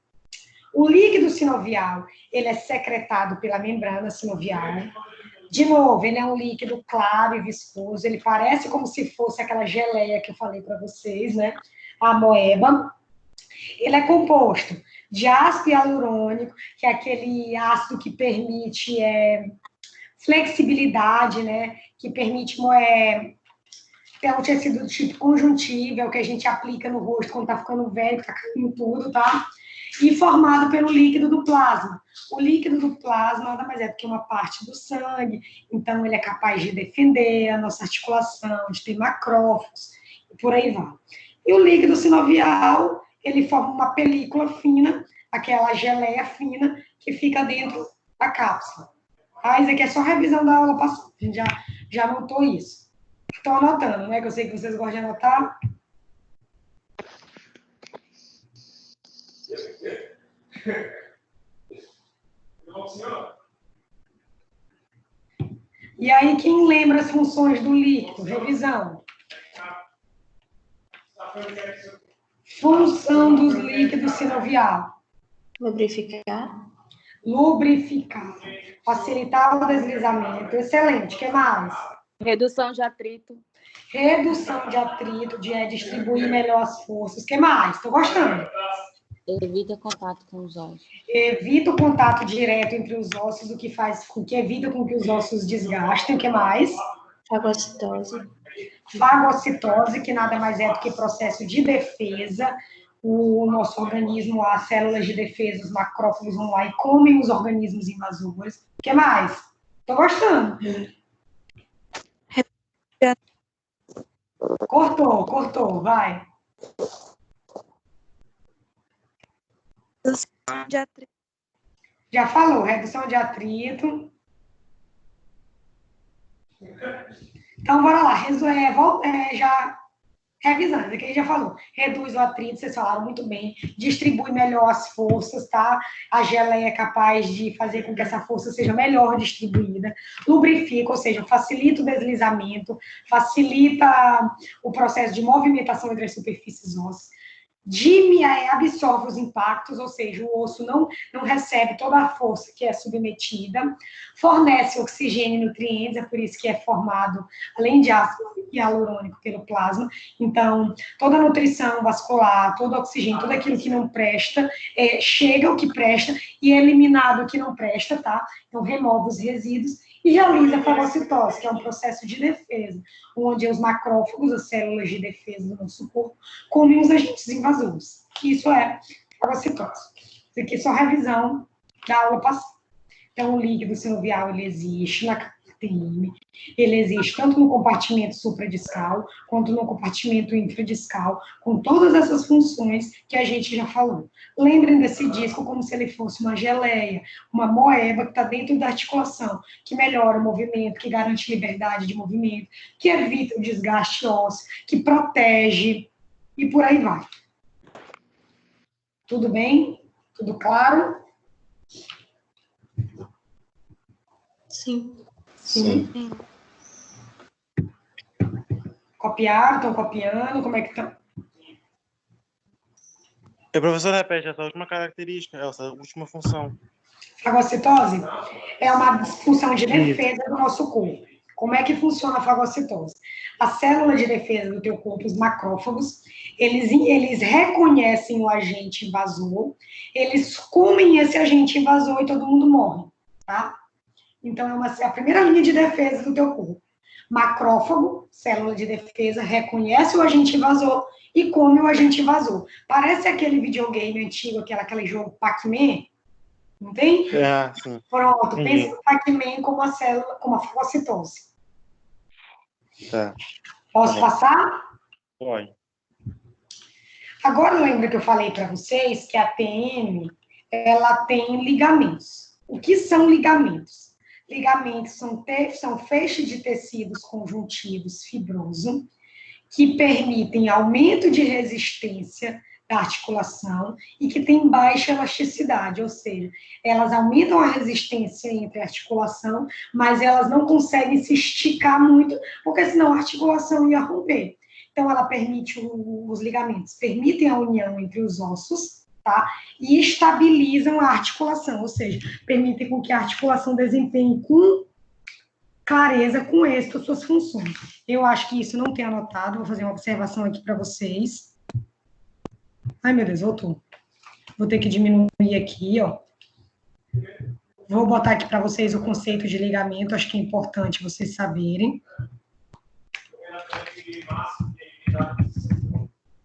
O líquido sinovial, ele é secretado pela membrana sinovial. De novo, ele é um líquido claro e viscoso. Ele parece como se fosse aquela geleia que eu falei para vocês, né? a moeba. Ele é composto de ácido hialurônico, que é aquele ácido que permite flexibilidade, né? Que permite ter um tecido do tipo conjuntivo, que a gente aplica no rosto quando tá ficando velho, que tá caindo tudo, tá? E formado pelo líquido do plasma. O líquido do plasma nada mais é do que uma parte do sangue, então ele é capaz de defender a nossa articulação, de ter macrófagos, e por aí vai. E o líquido sinovial, ele forma uma película fina, aquela geleia fina, que fica dentro da cápsula. Ah, isso aqui é só revisão da aula passada, a gente já anotou isso. Estão anotando, né? Que eu sei que vocês gostam de anotar. E aí, quem lembra as funções do líquido? Revisão. Função dos líquidos sinovial. Lubrificar. Lubrificar. Facilitar o deslizamento. Excelente. O que mais? Redução de atrito. Redução de atrito, de distribuir melhor as forças. O que mais? Estou gostando. Evita contato com os ossos. Evita o contato direto entre os ossos, o que faz com que evita com que os ossos desgastem. O que mais? Fagocitose. Fagocitose, que nada mais é do que processo de defesa. O nosso organismo, as células de defesa, os macrófagos vão lá e comem os organismos invasores. O que mais? Estou gostando. Cortou, vai. Redução de atrito. Já falou, redução de atrito. Então, bora lá. Já revisando, aqui a gente já falou. Reduz o atrito, vocês falaram muito bem. Distribui melhor as forças, tá? A geleia é capaz de fazer com que essa força seja melhor distribuída. Lubrifica, ou seja, facilita o deslizamento, facilita o processo de movimentação entre as superfícies ósseas. Absorve os impactos, ou seja, o osso não recebe toda a força que é submetida, fornece oxigênio e nutrientes, é por isso que é formado, além de ácido hialurônico, pelo plasma. Então, toda a nutrição vascular, todo o oxigênio, tudo aquilo que não presta, chega o que presta e é eliminado o que não presta, tá? Então, remove os resíduos e realiza a fagocitose, que é um processo de defesa, onde os macrófagos, as células de defesa do nosso corpo, comem os agentes invasores. Isso é fagocitose. Isso aqui é só revisão da aula passada. Então, o líquido sinovial, ele existe na TM, ele existe tanto no compartimento supradiscal, quanto no compartimento infradiscal, com todas essas funções que a gente já falou. Lembrem desse disco como se ele fosse uma geleia, uma moeba que está dentro da articulação, que melhora o movimento, que garante liberdade de movimento, que evita o desgaste ósseo, que protege, e por aí vai. Tudo bem? Tudo claro? Sim. Sim. Copiaram? Estão copiando? Como é que estão? O professor repete essa última característica, essa última função. Fagocitose é uma função de defesa do nosso corpo. Como é que funciona a fagocitose? A célula de defesa do teu corpo, os macrófagos, eles reconhecem o agente invasor, eles comem esse agente invasor e todo mundo morre, tá? Então, é a primeira linha de defesa do teu corpo. Macrófago, célula de defesa, reconhece o agente invasor e come o agente invasor. Parece aquele videogame antigo, aquele jogo Pac-Man, não tem? Sim. Pronto, Entendi. pensa no Pac-Man como a célula, como a fagocitose. Tá. Posso passar? Pode. Agora, lembra que eu falei para vocês que a TM, ela tem ligamentos. O que são ligamentos? Ligamentos são feixes de tecidos conjuntivos fibroso que permitem aumento de resistência da articulação e que tem baixa elasticidade, ou seja, elas aumentam a resistência entre a articulação, mas elas não conseguem se esticar muito, porque senão a articulação ia romper. Então, ela permite, os ligamentos permitem a união entre os ossos, tá? E estabilizam a articulação, ou seja, permitem com que a articulação desempenhe com clareza, com êxito, suas funções. Eu acho que isso não tem anotado, vou fazer uma observação aqui para vocês. Ai, meu Deus, voltou. Vou ter que diminuir aqui, ó. Vou botar aqui para vocês o conceito de ligamento, acho que é importante vocês saberem.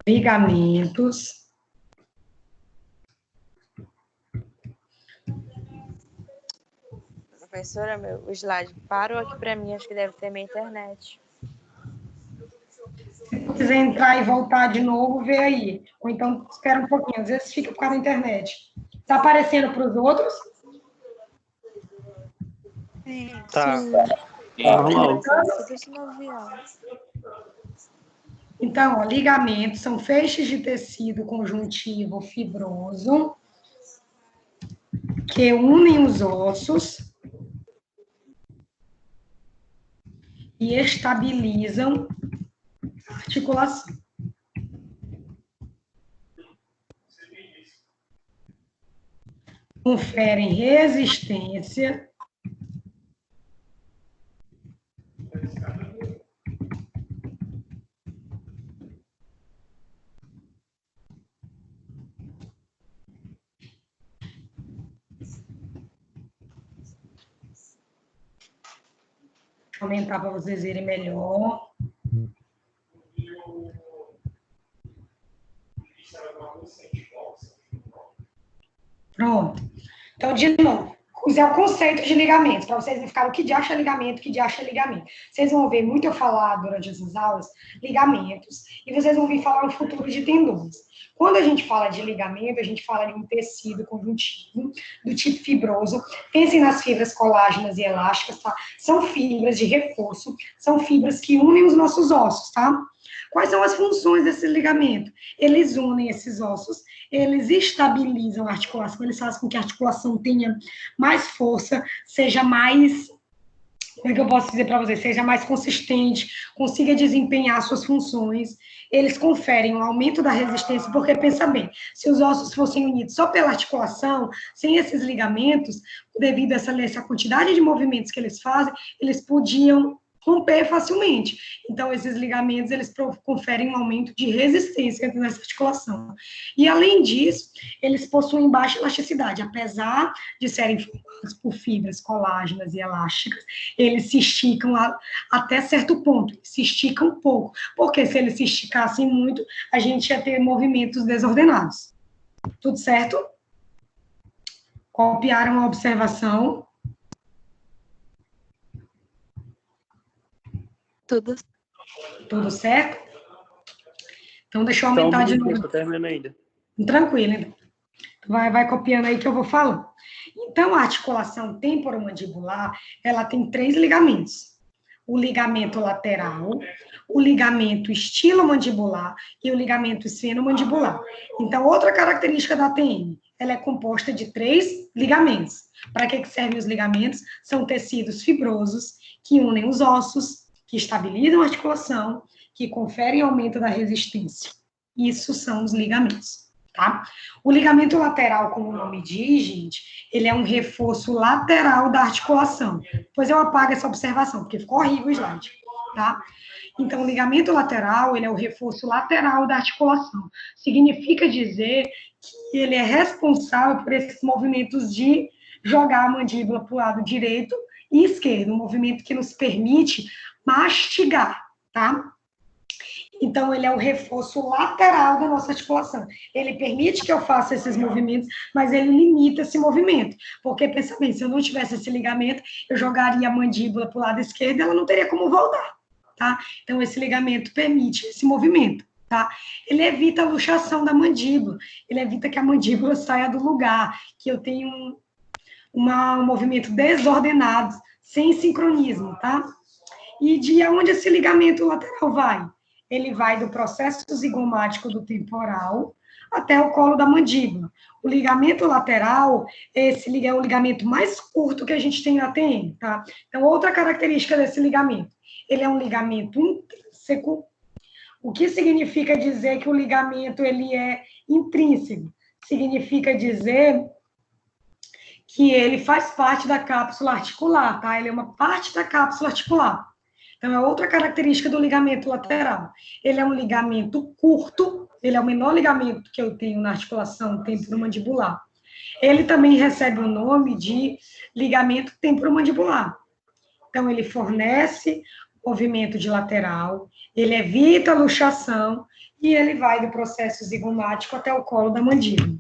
Ligamentos. Professora, o slide parou aqui para mim, acho que deve ter minha internet. Se quiser entrar e voltar de novo, vê aí. Ou então, espera um pouquinho, às vezes fica por causa da internet. Está aparecendo para os outros? Sim. Tá. Normal. Então, ó, ligamentos são feixes de tecido conjuntivo fibroso que unem os ossos e estabilizam a articulação. Conferem resistência aumentar para vocês verem melhor. Pronto. Então, de novo, usar o conceito de ligamentos, para vocês verificarem o que de acha ligamento, o que de acha ligamento. Vocês vão ouvir muito eu falar durante essas aulas, ligamentos, e vocês vão ouvir falar no futuro de tendões. Quando a gente fala de ligamento, a gente fala de um tecido conjuntivo do tipo fibroso. Pensem nas fibras colágenas e elásticas, tá? São fibras de reforço, são fibras que unem os nossos ossos, tá? Quais são as funções desse ligamento? Eles unem esses ossos, eles estabilizam a articulação, eles fazem com que a articulação tenha mais força, seja mais, como é que eu posso dizer para vocês, seja mais consistente, consiga desempenhar suas funções. Eles conferem um aumento da resistência, porque, pensa bem, se os ossos fossem unidos só pela articulação, sem esses ligamentos, devido a essa quantidade de movimentos que eles fazem, eles podiam romper facilmente. Então, esses ligamentos, eles conferem um aumento de resistência nessa articulação. E, além disso, eles possuem baixa elasticidade. Apesar de serem formados por fibras colágenas e elásticas, eles se esticam até certo ponto. Se esticam um pouco. Porque se eles se esticassem muito, a gente ia ter movimentos desordenados. Tudo certo? Copiaram a observação? Tudo certo? Então, deixa eu aumentar de novo. Estou terminando ainda. Tranquilo, então. Vai copiando aí que eu vou falando. Então, a articulação temporomandibular, ela tem 3 ligamentos. O ligamento lateral, o ligamento estilomandibular e o ligamento esfenomandibular. Então, outra característica da TM, ela é composta de 3 ligamentos. Para que servem os ligamentos? São tecidos fibrosos que unem os ossos, que estabilizam a articulação, que conferem aumento da resistência. Isso são os ligamentos, tá? O ligamento lateral, como o nome diz, gente, ele é um reforço lateral da articulação. Depois eu apago essa observação, porque ficou horrível o slide, tá? Então, o ligamento lateral, ele é o reforço lateral da articulação. Significa dizer que ele é responsável por esses movimentos de jogar a mandíbula para o lado direito e esquerdo, um movimento que nos permite mastigar, tá? Então, ele é o reforço lateral da nossa articulação. Ele permite que eu faça esses movimentos, mas ele limita esse movimento. Porque, pensa bem, se eu não tivesse esse ligamento, eu jogaria a mandíbula para o lado esquerdo e ela não teria como voltar, tá? Então, esse ligamento permite esse movimento, tá? Ele evita a luxação da mandíbula, ele evita que a mandíbula saia do lugar, que eu tenha um movimento desordenado, sem sincronismo, tá? E de onde esse ligamento lateral vai? Ele vai do processo zigomático do temporal até o colo da mandíbula. O ligamento lateral, esse é o ligamento mais curto que a gente tem na TM, tá? Então, outra característica desse ligamento, ele é um ligamento intrínseco. O que significa dizer que o ligamento ele é intrínseco? Significa dizer que ele faz parte da cápsula articular, tá? Ele é uma parte da cápsula articular. Então, é outra característica do ligamento lateral. Ele é um ligamento curto, ele é o menor ligamento que eu tenho na articulação temporomandibular. Ele também recebe o nome de ligamento temporomandibular. Então, ele fornece movimento de lateral, ele evita a luxação e ele vai do processo zigomático até o colo da mandíbula.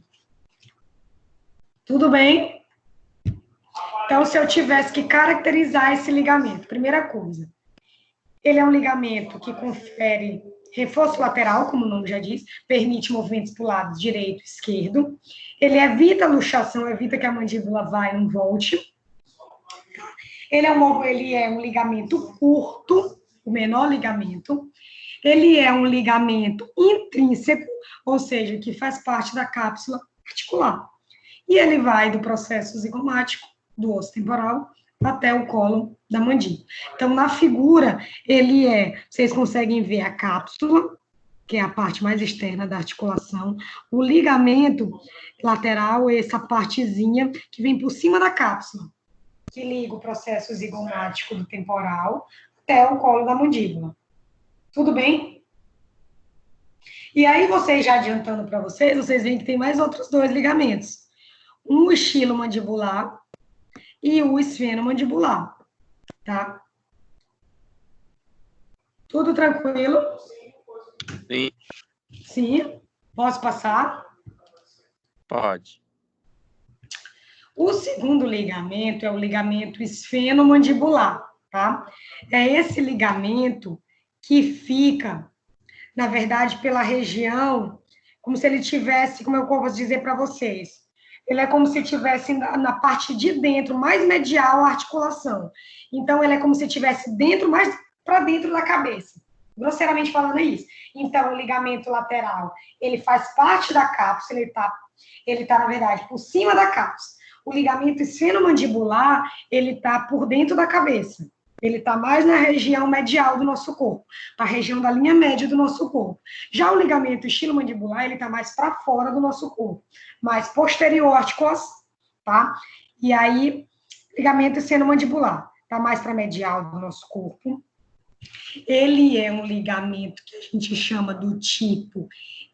Tudo bem? Então, se eu tivesse que caracterizar esse ligamento, primeira coisa, ele é um ligamento que confere reforço lateral, como o nome já diz, permite movimentos para o lado direito e esquerdo. Ele evita a luxação, evita que a mandíbula vá e não volte. Ele é um ligamento curto, o menor ligamento. Ele é um ligamento intrínseco, ou seja, que faz parte da cápsula articular. E ele vai do processo zigomático, do osso temporal, até o colo da mandíbula. Então, na figura, vocês conseguem ver a cápsula, que é a parte mais externa da articulação, o ligamento lateral, essa partezinha que vem por cima da cápsula, que liga o processo zigomático do temporal até o colo da mandíbula. Tudo bem? E aí, vocês já adiantando para vocês veem que tem mais outros dois ligamentos. Um estilomandibular e o esfenomandibular, tá? Tudo tranquilo? Sim. Sim. Posso passar? Pode. O segundo ligamento é o ligamento esfenomandibular, tá? É esse ligamento que fica, na verdade, pela região, como se ele tivesse, como eu posso dizer para vocês, ele é como se estivesse na parte de dentro, mais medial à articulação. Então, ele é como se estivesse dentro, mais para dentro da cabeça. Grosseiramente falando é isso. Então, o ligamento lateral, ele faz parte da cápsula, ele tá, na verdade, por cima da cápsula. O ligamento esfenomandibular, ele está por dentro da cabeça. Ele está mais na região medial do nosso corpo, na região da linha média do nosso corpo. Já o ligamento estilomandibular, ele está mais para fora do nosso corpo, mais posterior à articulação, tá? E aí, ligamento esfenomandibular, está mais para medial do nosso corpo. Ele é um ligamento que a gente chama do tipo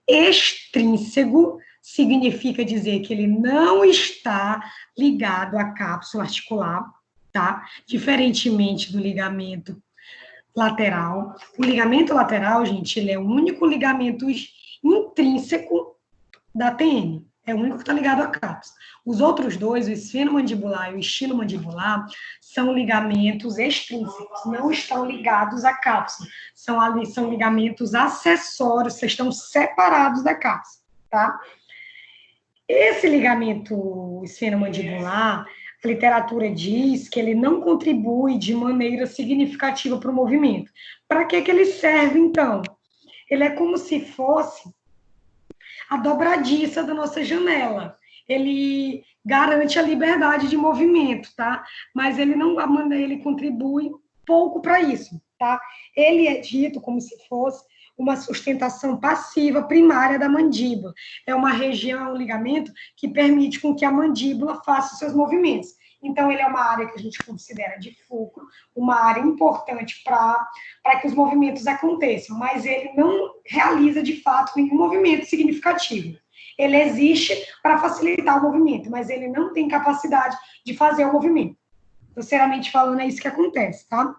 extrínseco, significa dizer que ele não está ligado à cápsula articular, tá? Diferentemente do ligamento lateral. O ligamento lateral, gente, ele é o único ligamento intrínseco da TM. É o único que está ligado à cápsula. Os outros dois, o esfenomandibular e o estilomandibular, são ligamentos extrínsecos, não estão ligados à cápsula. São ligamentos acessórios, estão separados da cápsula, tá? Esse ligamento esfenomandibular, a literatura diz que ele não contribui de maneira significativa para o movimento. Para que ele serve, então? Ele é como se fosse a dobradiça da nossa janela. Ele garante a liberdade de movimento, tá? Mas ele contribui pouco para isso, tá? Ele é dito como se fosse uma sustentação passiva primária da mandíbula. É uma região, um ligamento que permite com que a mandíbula faça os seus movimentos. Então, ele é uma área que a gente considera de fulcro, uma área importante para que os movimentos aconteçam, mas ele não realiza, de fato, nenhum movimento significativo. Ele existe para facilitar o movimento, mas ele não tem capacidade de fazer o movimento. Grosseiramente falando, é isso que acontece, tá?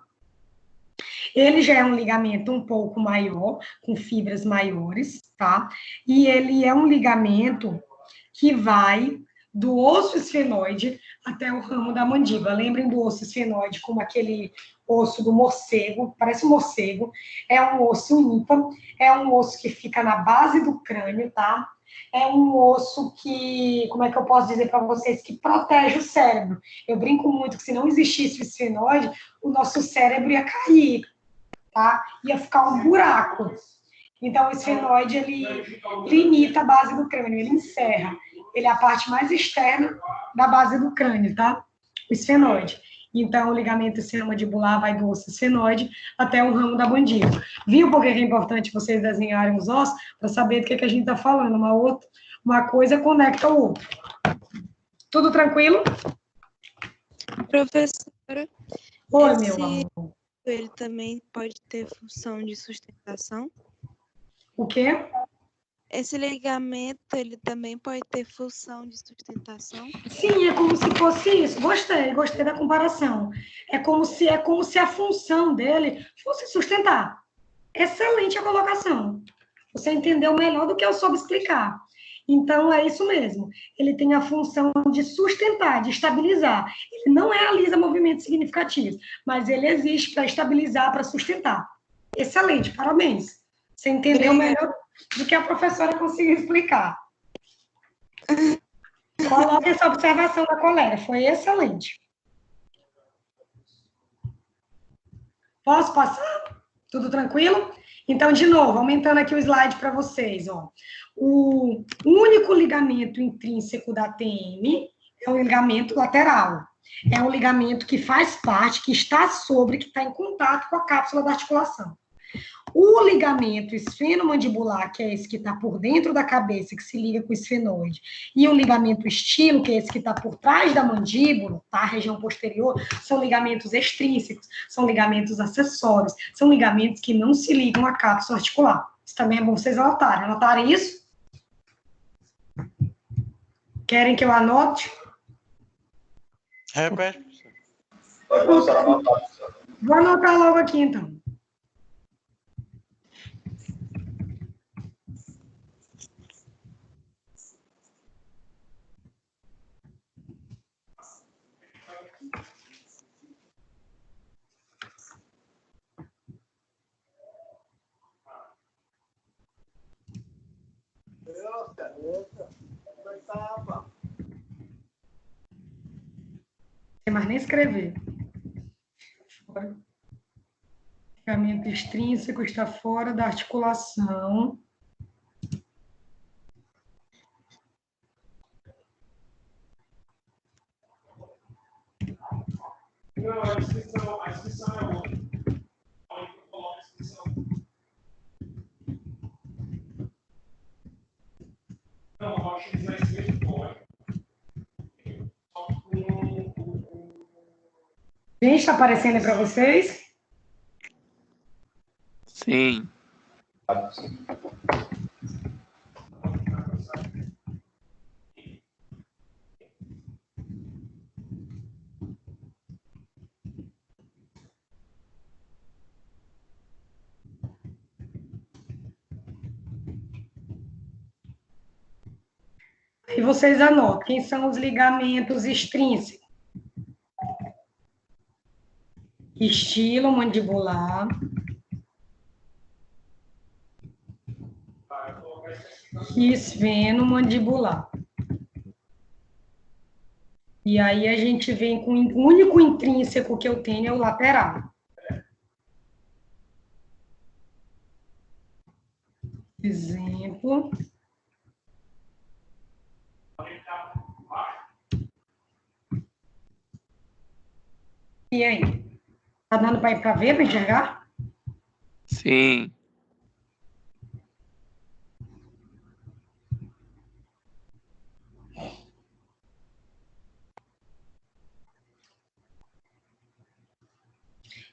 Ele já é um ligamento um pouco maior, com fibras maiores, tá? E ele é um ligamento que vai do osso esfenoide até o ramo da mandíbula. Lembrem do osso esfenoide como aquele osso do morcego, parece um morcego. É um osso ímpar, é um osso que fica na base do crânio, tá? É um osso que, como é que eu posso dizer para vocês, que protege o cérebro. Eu brinco muito que se não existisse o esfenoide, o nosso cérebro ia cair, tá? Ia ficar um buraco. Então, o esfenoide, ele limita a base do crânio, ele encerra. Ele é a parte mais externa da base do crânio, tá? O esfenoide. Então, o ligamento esfenomandibular vai do osso esfenoide até o ramo da mandíbula. Viu por que é importante vocês desenharem os ossos? Para saber do que a gente está falando. Uma coisa conecta a outra. Tudo tranquilo? Professora, Oi, meu amor. ele também pode ter função de sustentação? O quê? Esse ligamento, ele também pode ter função de sustentação? Sim, é como se fosse isso. Gostei da comparação. É como se a função dele fosse sustentar. Excelente a colocação. Você entendeu melhor do que eu soube explicar. Então, é isso mesmo. Ele tem a função de sustentar, de estabilizar. Ele não realiza movimentos significativos, mas ele existe para estabilizar, para sustentar. Excelente, parabéns. Você entendeu melhor do que a professora conseguiu explicar. Coloque essa observação da colega, foi excelente. Posso passar? Tudo tranquilo? Então, de novo, aumentando aqui o slide para vocês, ó. O único ligamento intrínseco da TM é o ligamento lateral. É um ligamento que faz parte, que está sobre, que está em contato com a cápsula da articulação. O ligamento esfenomandibular, que é esse que está por dentro da cabeça, que se liga com o esfenoide, e o ligamento estilo, que é esse que está por trás da mandíbula, tá? A região posterior, são ligamentos extrínsecos, são ligamentos acessórios, são ligamentos que não se ligam à cápsula articular. Isso também é bom vocês anotarem. Anotarem isso? Querem que eu anote? Repete, professor. Vou anotar logo aqui, então. Não sei mais nem escrever. O ligamento extrínseco está fora da articulação. Não, a inscrição é outra. Coloca a inscrição. Não, eu acho que não é esse mesmo código. Só com... Gente, está aparecendo aí para vocês? Sim. E vocês anotam, quem são os ligamentos extrínsecos? Estilo mandibular. Esfenomandibular. E aí a gente vem com o único intrínseco que eu tenho é o lateral. Exemplo. E aí? Tá dando para ver, para enxergar? Sim.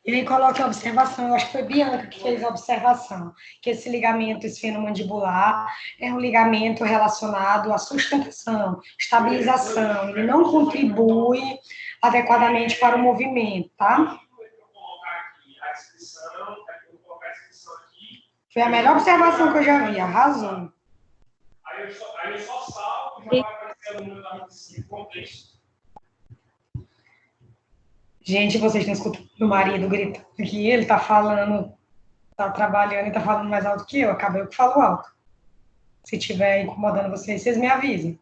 E aí coloca a observação, eu acho que foi Bianca que fez a observação, que esse ligamento esfenomandibular é um ligamento relacionado à sustentação, estabilização, ele não contribui adequadamente para o movimento, tá? Foi a melhor observação que eu já vi, arrasou. Aí eu só salvo, já vai aparecer o número da 25, contexto. Gente, vocês estão escutando meu marido gritando aqui, ele tá falando, tá trabalhando e tá falando mais alto que eu, acabei que falo alto. Se estiver incomodando vocês, vocês me avisem.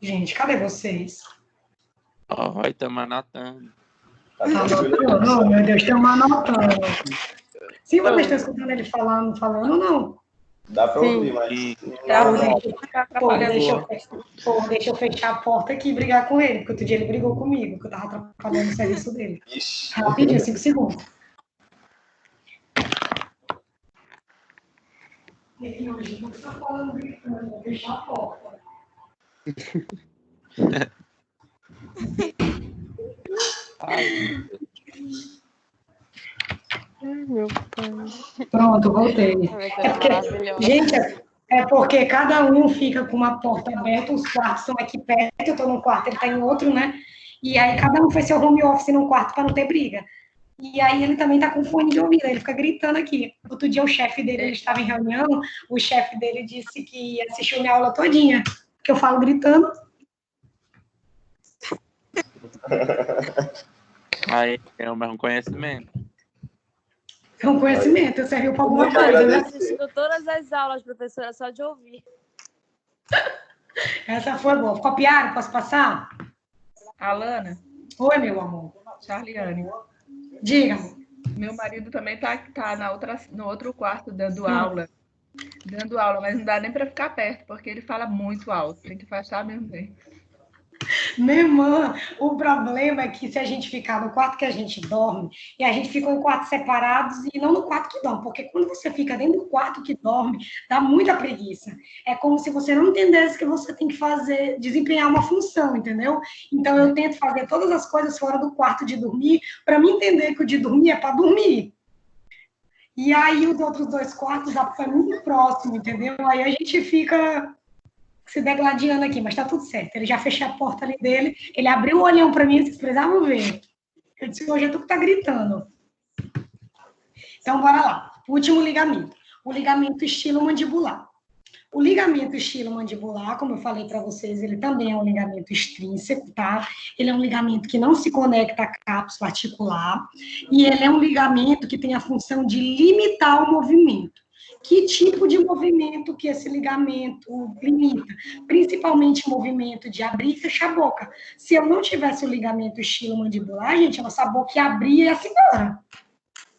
Gente, cadê vocês? Ó, estamos anotando. Não, meu Deus, estão anotando. Sim, vocês estão escutando ele falando ou não? Dá para ouvir, mas... Deixa eu fechar a porta aqui e brigar com ele, porque outro dia ele brigou comigo, que eu tava atrapalhando o serviço dele. Ixi. Rapidinho, 5 segundos. Ele hoje não está falando gritando, vou fechar a porta. Ai, Meu pai. Pronto, voltei. Vai É ser porque, maravilhoso. gente, é porque cada um fica com uma porta aberta, os quartos são aqui perto, eu estou num quarto, ele está em outro, né? E aí cada um fez seu home office num quarto para não ter briga. E aí ele também está com fone de ouvido, ele fica gritando aqui. Outro dia o chefe dele, ele estava em reunião, o chefe dele disse que assistiu minha aula todinha, que eu falo gritando. aí é o mesmo conhecimento. É um conhecimento, serviu para alguma Eu coisa, Eu né? assisto todas as aulas, professora, só de ouvir. Essa foi boa. Copiaram? Posso passar? Alana, Oi, meu amor. Charliane, Diga, amor. meu marido também tá no outro quarto dando aula, mas não dá nem para ficar perto, porque ele fala muito alto, tem que afastar mesmo bem. Minha irmã, o problema é que se a gente ficar no quarto que a gente dorme, e a gente fica em quartos separados e não no quarto que dorme, porque quando você fica dentro do quarto que dorme, dá muita preguiça. É como se você não entendesse que você tem que fazer, desempenhar uma função, entendeu? Então eu tento fazer todas as coisas fora do quarto de dormir, para me entender que o de dormir é para dormir. E aí os outros 2 quartos é muito próximo, entendeu? Aí a gente fica se degladiando aqui, mas tá tudo certo. Ele já fechou a porta ali dele, ele abriu o olhão para mim, vocês precisavam ver. Eu disse, hoje é tu que tá gritando. Então, bora lá. O último ligamento. O ligamento estilomandibular. O ligamento estilomandibular, como eu falei para vocês, ele também é um ligamento extrínseco, tá? Ele é um ligamento que não se conecta à cápsula articular e ele é um ligamento que tem a função de limitar o movimento. Que tipo de movimento que esse ligamento limita? Principalmente o movimento de abrir e fechar a boca. Se eu não tivesse o ligamento estilomandibular, gente, a nossa boca ia abrir e ia se embora.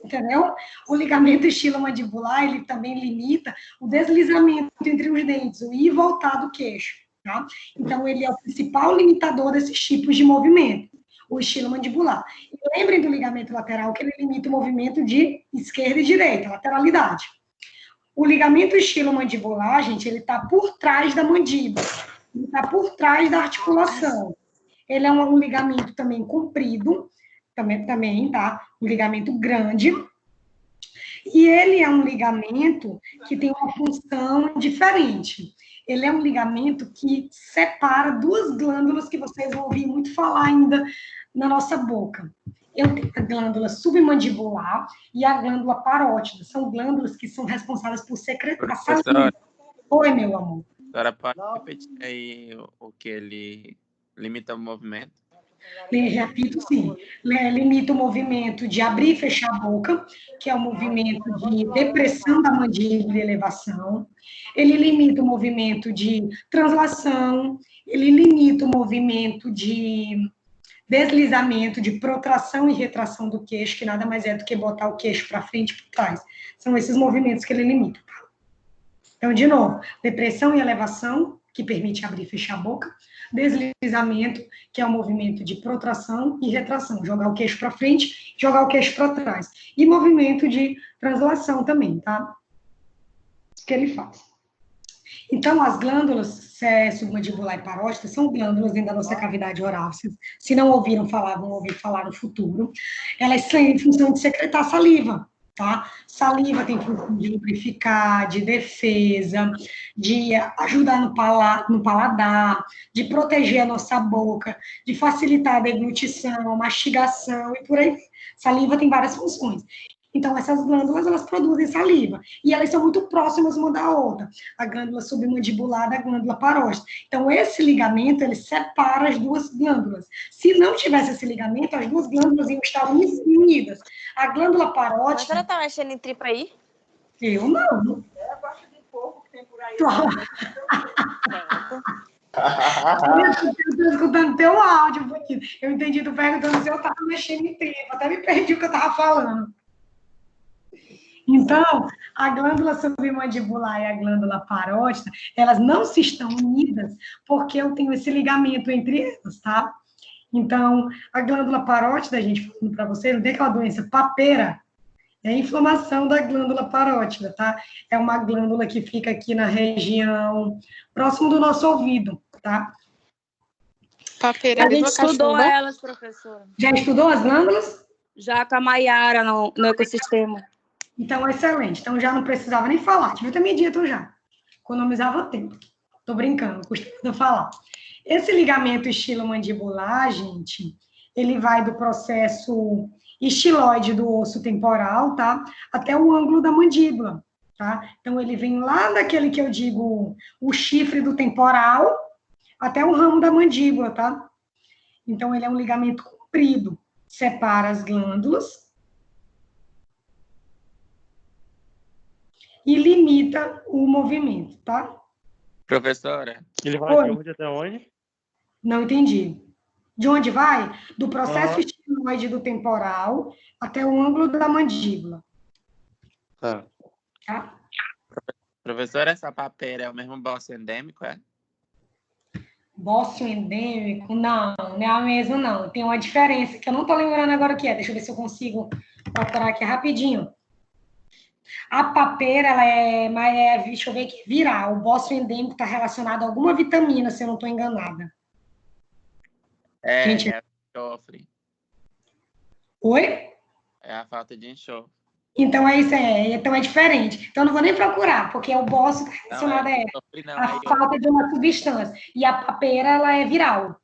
Entendeu? O ligamento estilomandibular, ele também limita o deslizamento entre os dentes, o ir e voltar do queixo, tá? Então, ele é o principal limitador desses tipos de movimento, o estilomandibular. E lembrem do ligamento lateral, que ele limita o movimento de esquerda e direita, lateralidade. O ligamento estilomandibular, gente, ele está por trás da mandíbula, ele está por trás da articulação. Ele é um ligamento também comprido, também, tá? Um ligamento grande. E ele é um ligamento que tem uma função diferente. Ele é um ligamento que separa 2 glândulas que vocês vão ouvir muito falar ainda na nossa boca. Eu tenho a glândula submandibular e a glândula parótida. São glândulas que são responsáveis por secretar saliva. Oi, meu amor. A senhora pode repetir aí o que ele limita o movimento? Repito, sim. Limita o movimento de abrir e fechar a boca, que é o movimento de depressão da mandíbula e elevação. Ele limita o movimento de translação. Ele limita o movimento de deslizamento, de protração e retração do queixo, que nada mais é do que botar o queixo para frente e para trás. São esses movimentos que ele limita. Tá? Então, de novo, depressão e elevação, que permite abrir e fechar a boca. Deslizamento, que é o movimento de protração e retração, jogar o queixo para frente, jogar o queixo para trás. E movimento de translação também, tá? Que ele faz. Então, as glândulas submandibular e parótida são glândulas dentro da nossa cavidade oral. Se não ouviram falar, vão ouvir falar no futuro. Elas têm função de secretar saliva, tá? Saliva tem função de lubrificar, de defesa, de ajudar no paladar, de proteger a nossa boca, de facilitar a deglutição, a mastigação e por aí. Saliva tem várias funções. Então, essas glândulas, elas produzem saliva. E elas são muito próximas uma da outra. A glândula submandibular da glândula parótida. Então, esse ligamento, ele separa as 2 glândulas. Se não tivesse esse ligamento, as 2 glândulas iam estar unidas. A glândula parótida... Mas ela tá mexendo em tripa aí? Eu não. É, gosta de porco que tem por aí. Eu estou escutando teu áudio, bonito. Eu entendi tu perguntando se eu estava mexendo em tripa. Até me perdi o que eu estava falando. Então, a glândula submandibular e a glândula parótida, elas não se estão unidas porque eu tenho esse ligamento entre elas, tá? Então, a glândula parótida, gente, falando para vocês, não tem aquela doença papeira, é a inflamação da glândula parótida, tá? É uma glândula que fica aqui na região próximo do nosso ouvido, tá? Papeira A de gente estudou cachumba. elas, professora. Já estudou as glândulas? Já com a Maiara no ecossistema. Então, excelente. Então, já não precisava nem falar. Devia ter me dito já. Economizava tempo. Tô brincando, costuma falar. Esse ligamento estilomandibular, gente, ele vai do processo estiloide do osso temporal, tá? Até o ângulo da mandíbula, tá? Então, ele vem lá daquele que eu digo, o chifre do temporal, até o ramo da mandíbula, tá? Então, ele é um ligamento comprido, separa as glândulas e limita o movimento, tá? Professora, Ele vai Oi. de onde até onde? Não entendi. De onde vai? Do processo estiloide do temporal até o ângulo da mandíbula. Tá. Tá? professora, essa papeira é o mesmo bócio endêmico, é? Bócio endêmico? Não, não é a mesma, não. Tem uma diferença que eu não estou lembrando agora o que é. Deixa eu ver se eu consigo procurar aqui rapidinho. A papeira, ela deixa eu ver aqui, viral. O bócio endêmico está relacionado a alguma vitamina, se eu não estou enganada. Gente. É enxofre. Oi? É a falta de enxofre. Então é isso, então é diferente. Então eu não vou nem procurar, porque o bócio está relacionado a falta de uma substância. E a papeira, ela é viral.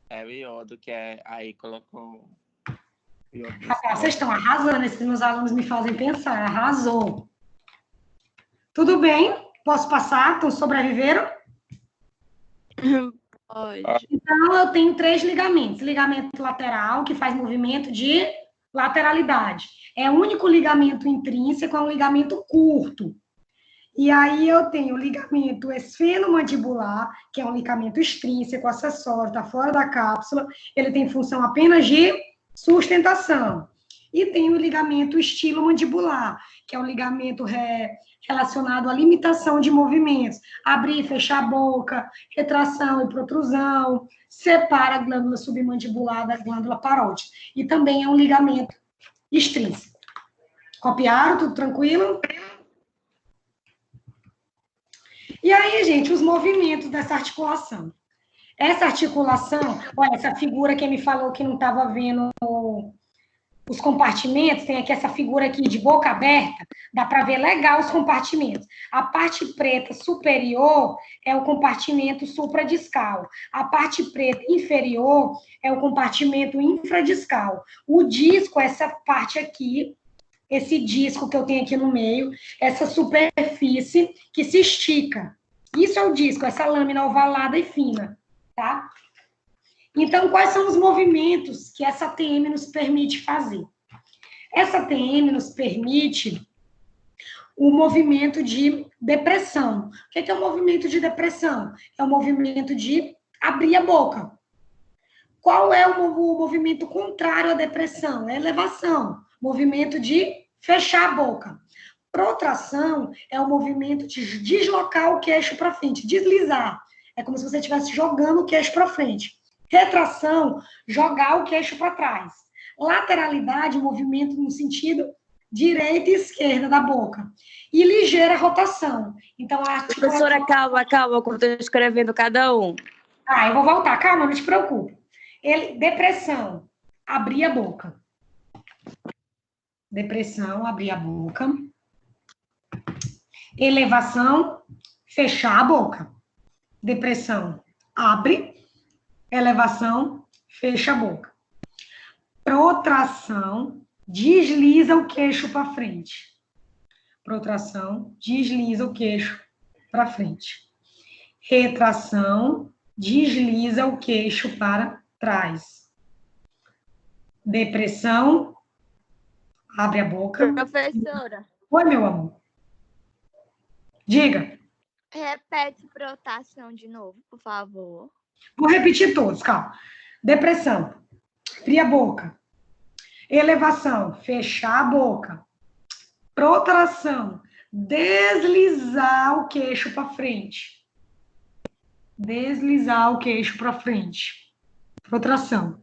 É o iodo que é... Aí colocou... Rapaz, vocês estão arrasando, esses meus alunos me fazem pensar. Arrasou. Tudo bem? Posso passar? Então, sobreviveram? Pode. Então, eu tenho 3 ligamentos. Ligamento lateral, que faz movimento de lateralidade. É o único ligamento intrínseco, é um ligamento curto. E aí eu tenho o ligamento esfenomandibular, que é um ligamento extrínseco, acessório, está fora da cápsula. Ele tem função apenas de sustentação. E tem o ligamento estilomandibular, que é um ligamento relacionado à limitação de movimentos. Abrir e fechar a boca, retração e protrusão, separa a glândula submandibular da glândula parótida. E também é um ligamento extrínseco. Copiaram? Tudo tranquilo? E aí, gente, os movimentos dessa articulação. Essa articulação, olha, essa figura que me falou que não estava vendo os compartimentos, tem aqui essa figura aqui de boca aberta, dá para ver legal os compartimentos. A parte preta superior é o compartimento supradiscal. A parte preta inferior é o compartimento infradiscal. O disco, essa parte aqui, esse disco que eu tenho aqui no meio, essa superfície que se estica. Isso é o disco, essa lâmina ovalada e fina, tá? Então, quais são os movimentos que essa TM nos permite fazer? Essa TM nos permite o movimento de depressão. O que é o movimento de depressão? É o movimento de abrir a boca. Qual é o movimento contrário à depressão? É elevação. Movimento de fechar a boca. Protração é o movimento de deslocar o queixo para frente, deslizar. É como se você estivesse jogando o queixo para frente. Retração, jogar o queixo para trás. Lateralidade, movimento no sentido direita e esquerda da boca. E ligeira rotação. Então, a articulação... Professora, calma, que eu estou escrevendo cada um. Eu vou voltar. Calma, não te preocupe. Depressão, abrir a boca. Depressão, abrir a boca. Elevação, fechar a boca. Depressão, abre. Elevação, fecha a boca. Protração, desliza o queixo para frente. Protração, desliza o queixo para frente. Retração, desliza o queixo para trás. Depressão, abre a boca. Professora. Oi, meu amor. Diga. Repete protração de novo, por favor. Vou repetir todos, calma. Depressão, abrir a boca. Elevação, fechar a boca. Protração, deslizar o queixo para frente. Deslizar o queixo para frente. Protração.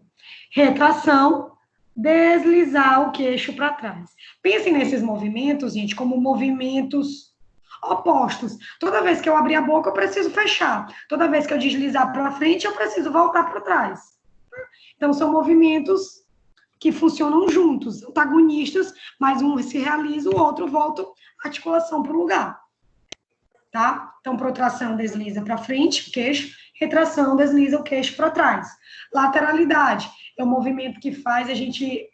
Retração, deslizar o queixo para trás. Pensem nesses movimentos, gente, como movimentos opostos. Toda vez que eu abrir a boca, eu preciso fechar. Toda vez que eu deslizar para frente, eu preciso voltar para trás. Então, são movimentos que funcionam juntos, antagonistas, mas um se realiza, o outro volta a articulação para o lugar. Tá? Então, protração desliza para frente, queixo, retração desliza o queixo para trás. Lateralidade é o movimento que faz a gente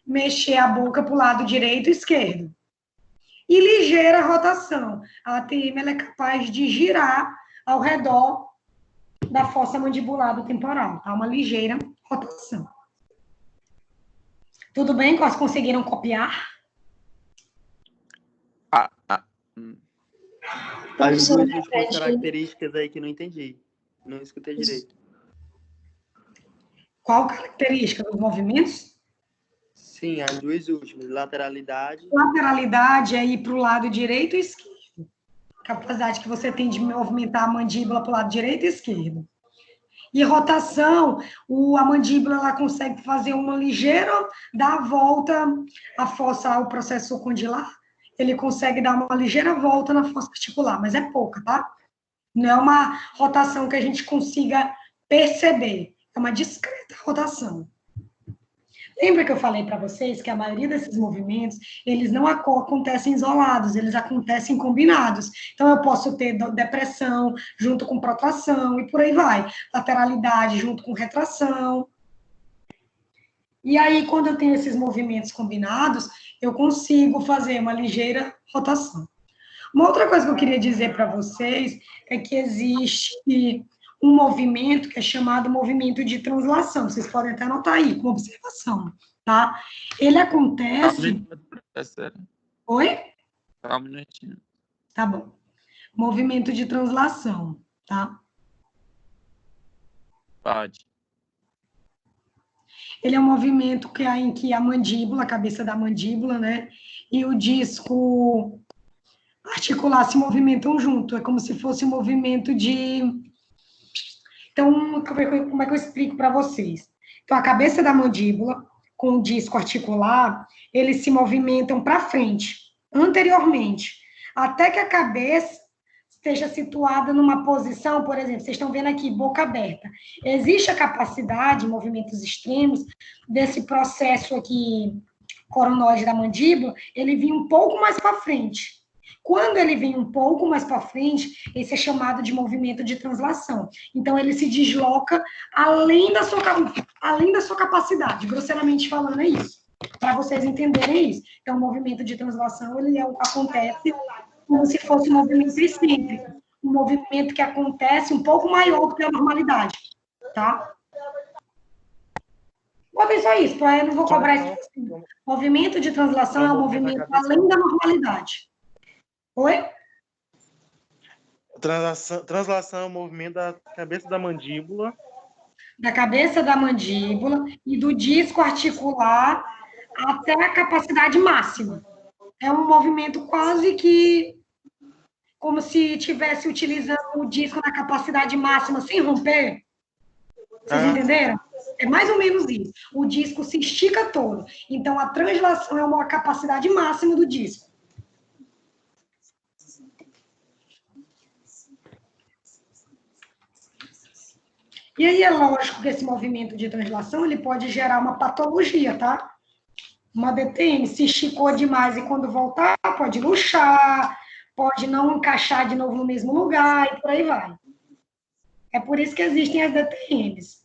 mexer a boca para o lado direito e esquerdo. E ligeira rotação. A ATM ela é capaz de girar ao redor da fossa mandibular do temporal. Tá? Uma ligeira rotação. Tudo bem? Conseguiram copiar? As duas últimas características aí que não entendi. Não escutei direito. Qual característica dos movimentos? Sim, as duas últimas. Lateralidade. Lateralidade é ir para o lado direito e esquerdo. Capacidade que você tem de movimentar a mandíbula para o lado direito e esquerdo. E rotação, a mandíbula ela consegue fazer uma ligeira, dar a volta à fossa, ao processo condilar. Ele consegue dar uma ligeira volta na fossa articular, mas é pouca, tá? Não é uma rotação que a gente consiga perceber. É uma discreta rotação. Lembra que eu falei para vocês que a maioria desses movimentos, eles não acontecem isolados, eles acontecem combinados. Então, eu posso ter depressão junto com protração e por aí vai. Lateralidade junto com retração. E aí, quando eu tenho esses movimentos combinados, eu consigo fazer uma ligeira rotação. Uma outra coisa que eu queria dizer para vocês é que existe um movimento que é chamado movimento de translação. Vocês podem até anotar aí, como observação, tá? Ele acontece... Oi? Só um minutinho. Tá bom. Movimento de translação, tá? Pode. Ele é um movimento em que a mandíbula, a cabeça da mandíbula, né, e o disco articular se movimentam junto. É como se fosse um movimento de... Então, como é que eu explico para vocês? Então, a cabeça da mandíbula com o disco articular, eles se movimentam para frente, anteriormente, até que a cabeça esteja situada numa posição, por exemplo, vocês estão vendo aqui, boca aberta. Existe a capacidade, em movimentos extremos, desse processo aqui, coronoide da mandíbula, ele vir um pouco mais para frente. Quando ele vem um pouco mais para frente, esse é chamado de movimento de translação. Então, ele se desloca além da sua capacidade. Grosseiramente falando, é isso. Para vocês entenderem isso. Então, o movimento de translação, ele acontece como se fosse um movimento excêntrico. Um movimento que acontece um pouco maior do que a normalidade. Tá? Bota só isso, para eu não vou cobrar isso. Movimento de translação é um movimento além da normalidade. Oi? Translação é o movimento da cabeça da mandíbula. Da cabeça da mandíbula e do disco articular até a capacidade máxima. É um movimento quase que como se estivesse utilizando o disco na capacidade máxima sem romper. Vocês entenderam? É mais ou menos isso. O disco se estica todo. Então, a translação é uma capacidade máxima do disco. E aí é lógico que esse movimento de translação ele pode gerar uma patologia, tá? Uma DTM se esticou demais e quando voltar pode luxar, pode não encaixar de novo no mesmo lugar e por aí vai. É por isso que existem as DTMs.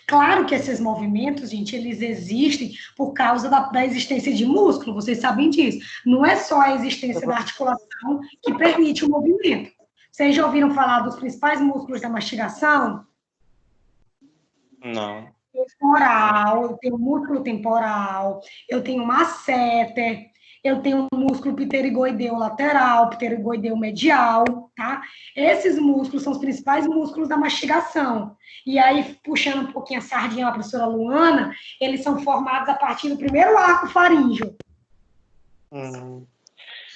Claro que esses movimentos, gente, eles existem por causa da existência de músculo, vocês sabem disso. Não é só a existência da articulação que permite o movimento. Vocês já ouviram falar dos principais músculos da mastigação? Não. Temporal, eu tenho músculo temporal, eu tenho masseter, eu tenho um músculo pterigoideu lateral, pterigoideu medial, tá? Esses músculos são os principais músculos da mastigação. E aí, puxando um pouquinho a sardinha para a professora Luana, eles são formados a partir do primeiro arco faríngeo.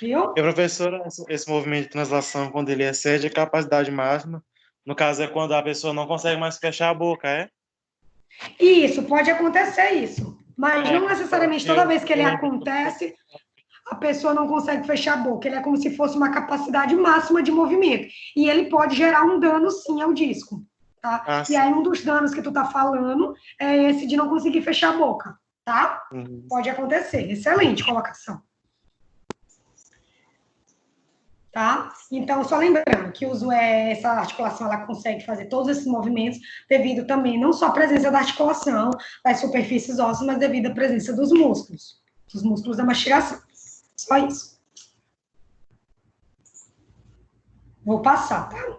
Viu? E, professora, esse movimento de translação, quando ele excede a capacidade máxima, no caso é quando a pessoa não consegue mais fechar a boca, é? Isso, pode acontecer isso. Mas não necessariamente toda vez que ele acontece, a pessoa não consegue fechar a boca. Ele é como se fosse uma capacidade máxima de movimento. E ele pode gerar um dano, sim, ao disco. Tá? E aí, um dos danos que tu tá falando é esse de não conseguir fechar a boca. Tá? Pode acontecer. Excelente colocação. Tá? Então, só lembrando que essa articulação ela consegue fazer todos esses movimentos devido também, não só à presença da articulação, das superfícies ósseas, mas devido à presença dos músculos da mastigação. Só isso. Vou passar, tá?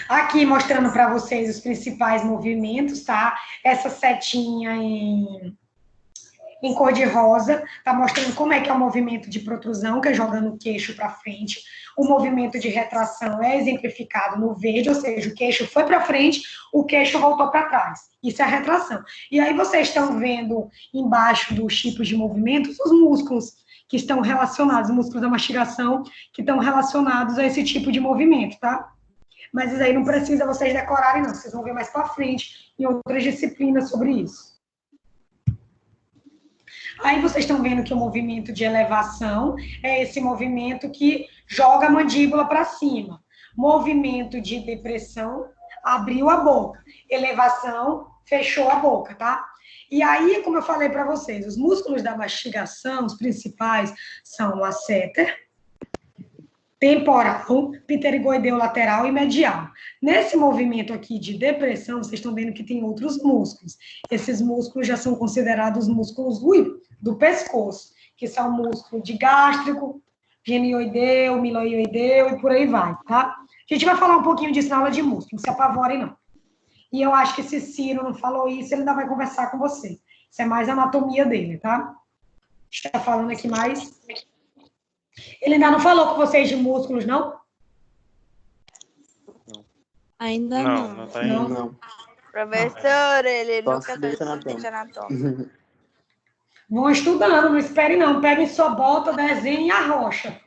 Aqui, mostrando para vocês os principais movimentos, tá? Essa setinha em cor de rosa, tá mostrando como é que é o movimento de protrusão, que é jogando o queixo para frente. O movimento de retração é exemplificado no verde, ou seja, o queixo foi para frente, o queixo voltou para trás. Isso é a retração. E aí vocês estão vendo embaixo dos tipos de movimentos os músculos que estão relacionados, os músculos da mastigação que estão relacionados a esse tipo de movimento, tá? Mas isso aí não precisa vocês decorarem, não. Vocês vão ver mais para frente em outras disciplinas sobre isso. Aí vocês estão vendo que o movimento de elevação é esse movimento que joga a mandíbula para cima. Movimento de depressão, abriu a boca. Elevação, fechou a boca, tá? E aí, como eu falei para vocês, os músculos da mastigação, os principais, são o masseter, temporal, pterigoideu lateral e medial. Nesse movimento aqui de depressão, vocês estão vendo que tem outros músculos. Esses músculos já são considerados músculos do pescoço, que são músculo de gástrico, genioideu, miloioideu e por aí vai, tá? A gente vai falar um pouquinho disso na aula de músculo, não se apavorem não. E eu acho que se Ciro não falou isso, ele ainda vai conversar com você. Isso é mais a anatomia dele, tá? A gente tá falando aqui mais... Ele ainda não falou com vocês de músculos, não? Ainda não. Não tá indo. Não. Professor, ele Só nunca fez acidente anatômico. Vão estudando, não esperem não. Peguem sua bota, desenhem a rocha.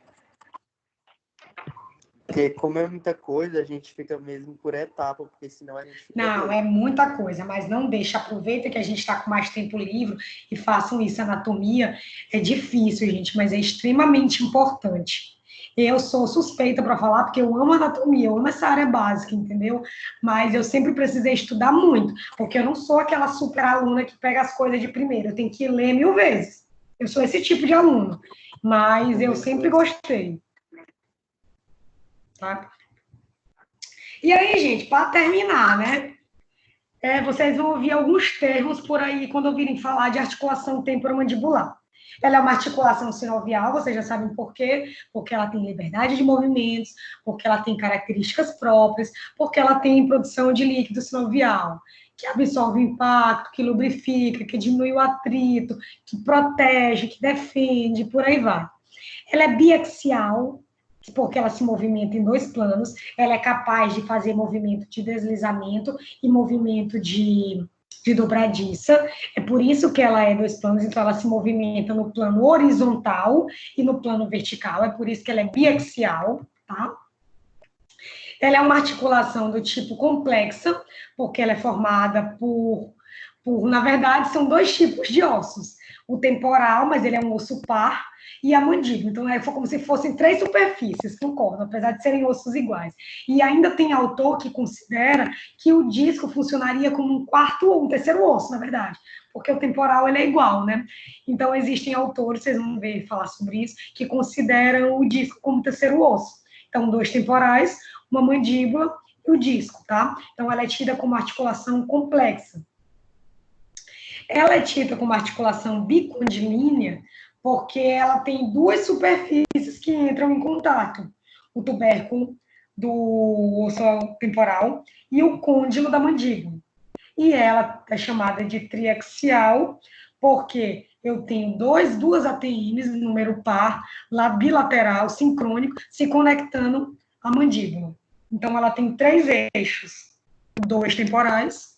Porque como é muita coisa, a gente fica mesmo por etapa, porque senão a gente fica... Não, é muita coisa, mas não deixa. Aproveita que a gente está com mais tempo livre e façam isso. Anatomia é difícil, gente, mas é extremamente importante. Eu sou suspeita para falar, porque eu amo anatomia, eu amo essa área básica, entendeu? Mas eu sempre precisei estudar muito, porque eu não sou aquela super aluna que pega as coisas de primeira, eu tenho que ler 1000 vezes. Eu sou esse tipo de aluno, mas eu sempre gostei. Tá? E aí, gente, para terminar, né? Vocês vão ouvir alguns termos por aí quando ouvirem falar de articulação temporomandibular. Ela é uma articulação sinovial, vocês já sabem por quê? Porque ela tem liberdade de movimentos, porque ela tem características próprias, porque ela tem produção de líquido sinovial, que absorve o impacto, que lubrifica, que diminui o atrito, que protege, que defende, por aí vai. Ela é biaxial, porque ela se movimenta em 2 planos, ela é capaz de fazer movimento de deslizamento e movimento de dobradiça, é por isso que ela é 2 planos, então ela se movimenta no plano horizontal e no plano vertical, é por isso que ela é biaxial, tá? Ela é uma articulação do tipo complexa, porque ela é formada na verdade, são 2 tipos de ossos, o temporal, mas ele é um osso par, e a mandíbula. Então, é como se fossem 3 superfícies, concordo, apesar de serem ossos iguais. E ainda tem autor que considera que o disco funcionaria como um 4º ou um 3º osso, na verdade, porque o temporal ele é igual, né? Então, existem autores, vocês vão ver falar sobre isso, que consideram o disco como 3º osso. Então, 2 temporais, uma mandíbula e o disco, tá? Então, ela é tida como articulação complexa. Ela é tida como articulação bicondilínea porque ela tem 2 superfícies que entram em contato, o tubérculo do osso temporal e o côndilo da mandíbula. E ela é chamada de triaxial, porque eu tenho 2 ATMs, número par, lá bilateral, sincrônico, se conectando à mandíbula. Então, ela tem 3 eixos, 2 temporais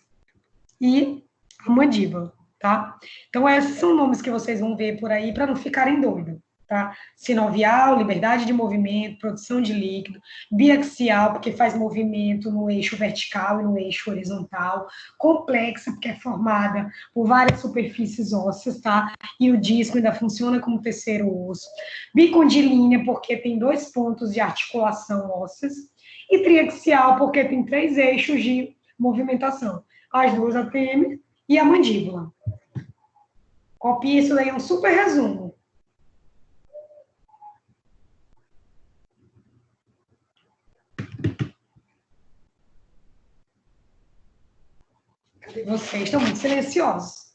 e a mandíbula. Tá? Então, esses são nomes que vocês vão ver por aí para não ficarem doidos, tá? Sinovial, liberdade de movimento, produção de líquido. Biaxial, porque faz movimento no eixo vertical e no eixo horizontal. Complexa, porque é formada por várias superfícies ósseas, tá? E o disco ainda funciona como terceiro osso. Bicondilínea, porque tem 2 pontos de articulação ósseas. E triaxial, porque tem 3 eixos de movimentação. As 2 ATM e a mandíbula. Copie isso daí, é um super resumo. Cadê vocês? Estão muito silenciosos.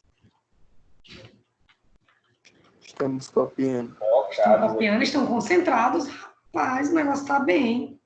Estamos copiando. Estão copiando, estão concentrados. Rapaz, o negócio está bem.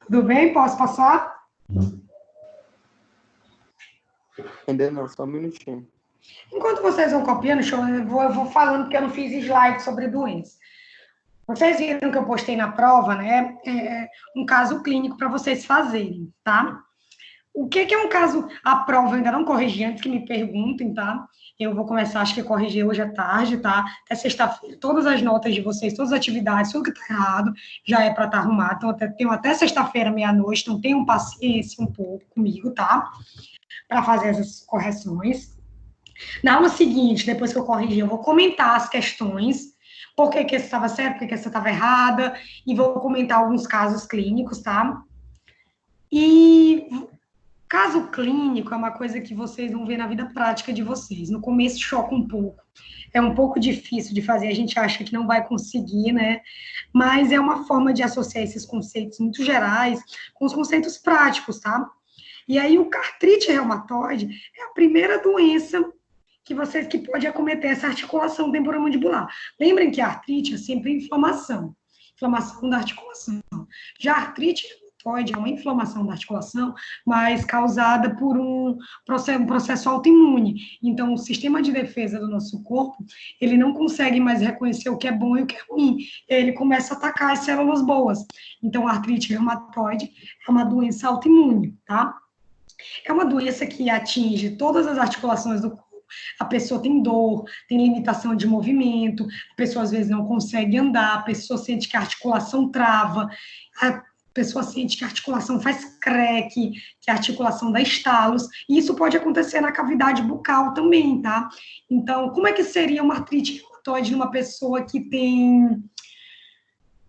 Tudo bem? Posso passar? Ainda não, só um minutinho. Enquanto vocês vão copiando, eu vou falando porque eu não fiz slide sobre doença. Vocês viram que eu postei na prova, né? Um caso clínico para vocês fazerem, tá? O que é um caso? A prova eu ainda não corrigi antes que me perguntem, tá? Eu vou começar, acho que corrigir hoje à tarde, tá? Até sexta-feira, todas as notas de vocês, todas as atividades, tudo que tá errado, já é para estar arrumado. Então, tenho até sexta-feira, meia-noite, então tenham paciência um pouco comigo, tá? Para fazer essas correções. Na aula seguinte, depois que eu corrigir, eu vou comentar as questões, por que essa estava certa, por que essa estava errada, e vou comentar alguns casos clínicos, tá? E caso clínico é uma coisa que vocês vão ver na vida prática de vocês. No começo choca um pouco. É um pouco difícil de fazer, a gente acha que não vai conseguir, né? Mas é uma forma de associar esses conceitos muito gerais com os conceitos práticos, tá? E aí, o artrite reumatoide é a primeira doença que pode acometer essa articulação temporomandibular. Lembrem que a artrite é sempre inflamação da articulação. Já a artrite reumatoide é uma inflamação da articulação, mas causada por um processo autoimune. Então, o sistema de defesa do nosso corpo, ele não consegue mais reconhecer o que é bom e o que é ruim. Ele começa a atacar as células boas. Então, a artrite reumatoide é uma doença autoimune, tá? É uma doença que atinge todas as articulações do corpo. A pessoa tem dor, tem limitação de movimento, a pessoa às vezes não consegue andar, a pessoa sente que a articulação trava, a pessoa sente que a articulação faz creque, que a articulação dá estalos, e isso pode acontecer na cavidade bucal também, tá? Então, como é que seria uma artrite reumatoide numa pessoa que tem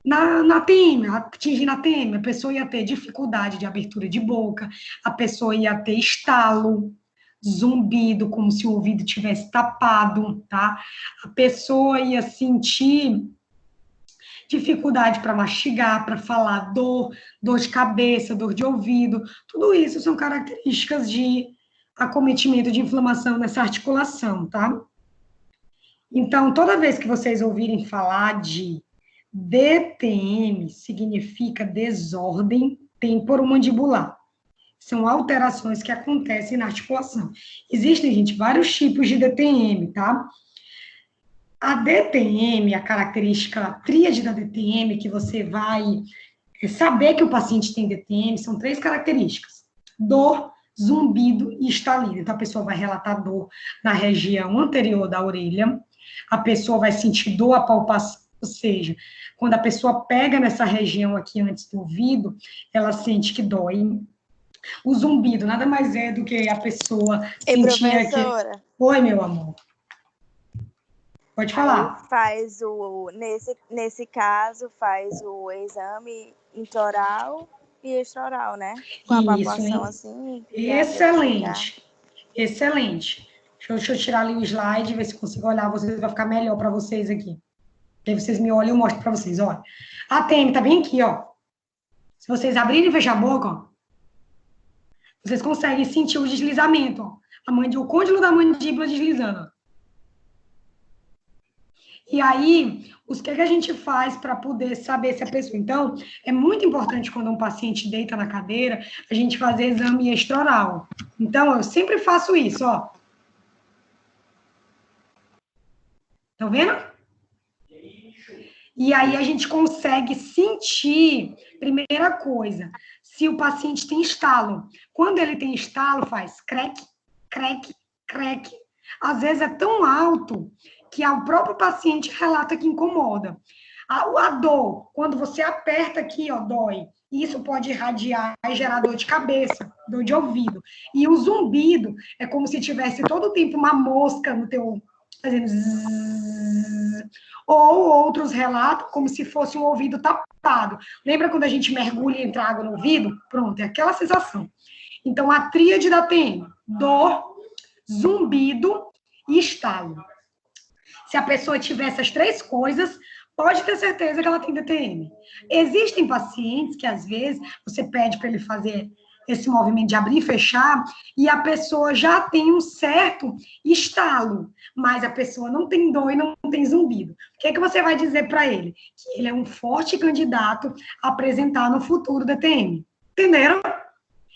na TM, atingindo a TM, a pessoa ia ter dificuldade de abertura de boca, a pessoa ia ter estalo, zumbido, como se o ouvido tivesse tapado, tá? A pessoa ia sentir dificuldade para mastigar, para falar, dor de cabeça, dor de ouvido, tudo isso são características de acometimento de inflamação nessa articulação, tá? Então, toda vez que vocês ouvirem falar de DTM, significa desordem temporomandibular. São alterações que acontecem na articulação. Existem, gente, vários tipos de DTM, tá? A DTM, a característica, a tríade da DTM, que você vai saber que o paciente tem DTM, são 3 características: dor, zumbido e estalido. Então, a pessoa vai relatar dor na região anterior da orelha, a pessoa vai sentir dor à palpação, ou seja, quando a pessoa pega nessa região aqui antes do ouvido, ela sente que dói. O zumbido nada mais é do que a pessoa sentir professora. Oi, meu amor. Pode falar. Aí faz nesse caso, faz o exame intraoral e extraoral, né? Com a palpação assim. Excelente. Excelente. Deixa eu tirar ali o slide, ver se consigo olhar vocês, vai ficar melhor para vocês aqui. Aí vocês me olham e eu mostro para vocês, olha. A TM tá bem aqui, ó. Se vocês abrirem e fechar a boca, ó, vocês conseguem sentir o deslizamento, ó. O côndilo da mandíbula deslizando, ó. E aí, o que a gente faz para poder saber se a pessoa... Então, é muito importante quando um paciente deita na cadeira, a gente fazer exame extraoral. Então, eu sempre faço isso, ó. Estão vendo? E aí a gente consegue sentir, primeira coisa, se o paciente tem estalo. Quando ele tem estalo, faz creque, creque, creque. Às vezes é tão alto que o próprio paciente relata que incomoda. A dor, quando você aperta aqui, ó, dói. Isso pode irradiar e gerar dor de cabeça, dor de ouvido. E o zumbido é como se tivesse todo o tempo uma mosca no teu... fazendo zzz, ou outros relatam como se fosse um ouvido tapado. Lembra quando a gente mergulha e entra água no ouvido? Pronto, é aquela sensação. Então, a tríade da TM, dor, zumbido e estalo. Se a pessoa tiver essas três coisas, pode ter certeza que ela tem DTM. Existem pacientes que, às vezes, você pede para ele fazer esse movimento de abrir e fechar, e a pessoa já tem um certo estalo, mas a pessoa não tem dor e não tem zumbido. O que é que você vai dizer para ele? Que ele é um forte candidato a apresentar no futuro DTM. Entenderam?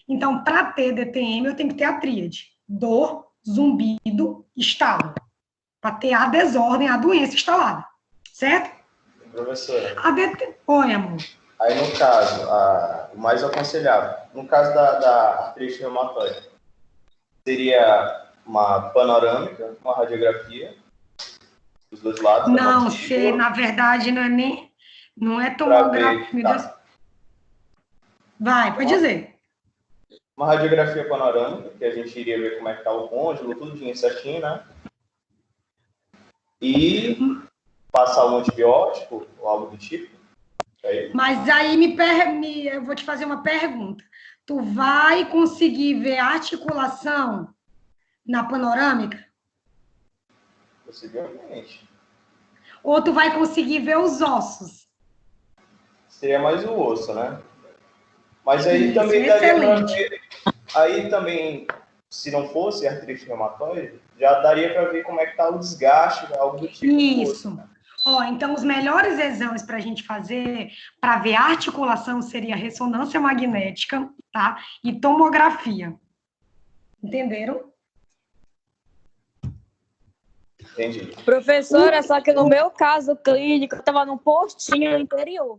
Então, para ter DTM, eu tenho que ter a tríade. Dor, zumbido, estalo. Para ter a desordem, a doença instalada. Certo? Professora. Oi, amor. Aí, no caso, o mais aconselhável, no caso da artrite reumatoide, seria uma panorâmica, uma radiografia, dos dois lados? Não, na verdade, não é tomografia. Vai, pode dizer. Uma radiografia panorâmica, que a gente iria ver como é que está o côndilo, tudinho certinho, né? E passar um antibiótico ou algo do tipo. Mas aí eu vou te fazer uma pergunta. Tu vai conseguir ver a articulação na panorâmica? Possivelmente. Ou tu vai conseguir ver os ossos? Seria mais o osso, né? Mas aí Isso, também daria para excelente. ver. Aí também, se não fosse artrite reumatoide, já daria para ver como é que está o desgaste, algo do tipo. Isso. Osso, né? Ó, então, os melhores exames para a gente fazer, para ver a articulação, seria ressonância magnética, tá? E tomografia. Entenderam? Entendi. Professora, só que no meu caso clínico, eu estava num postinho no interior.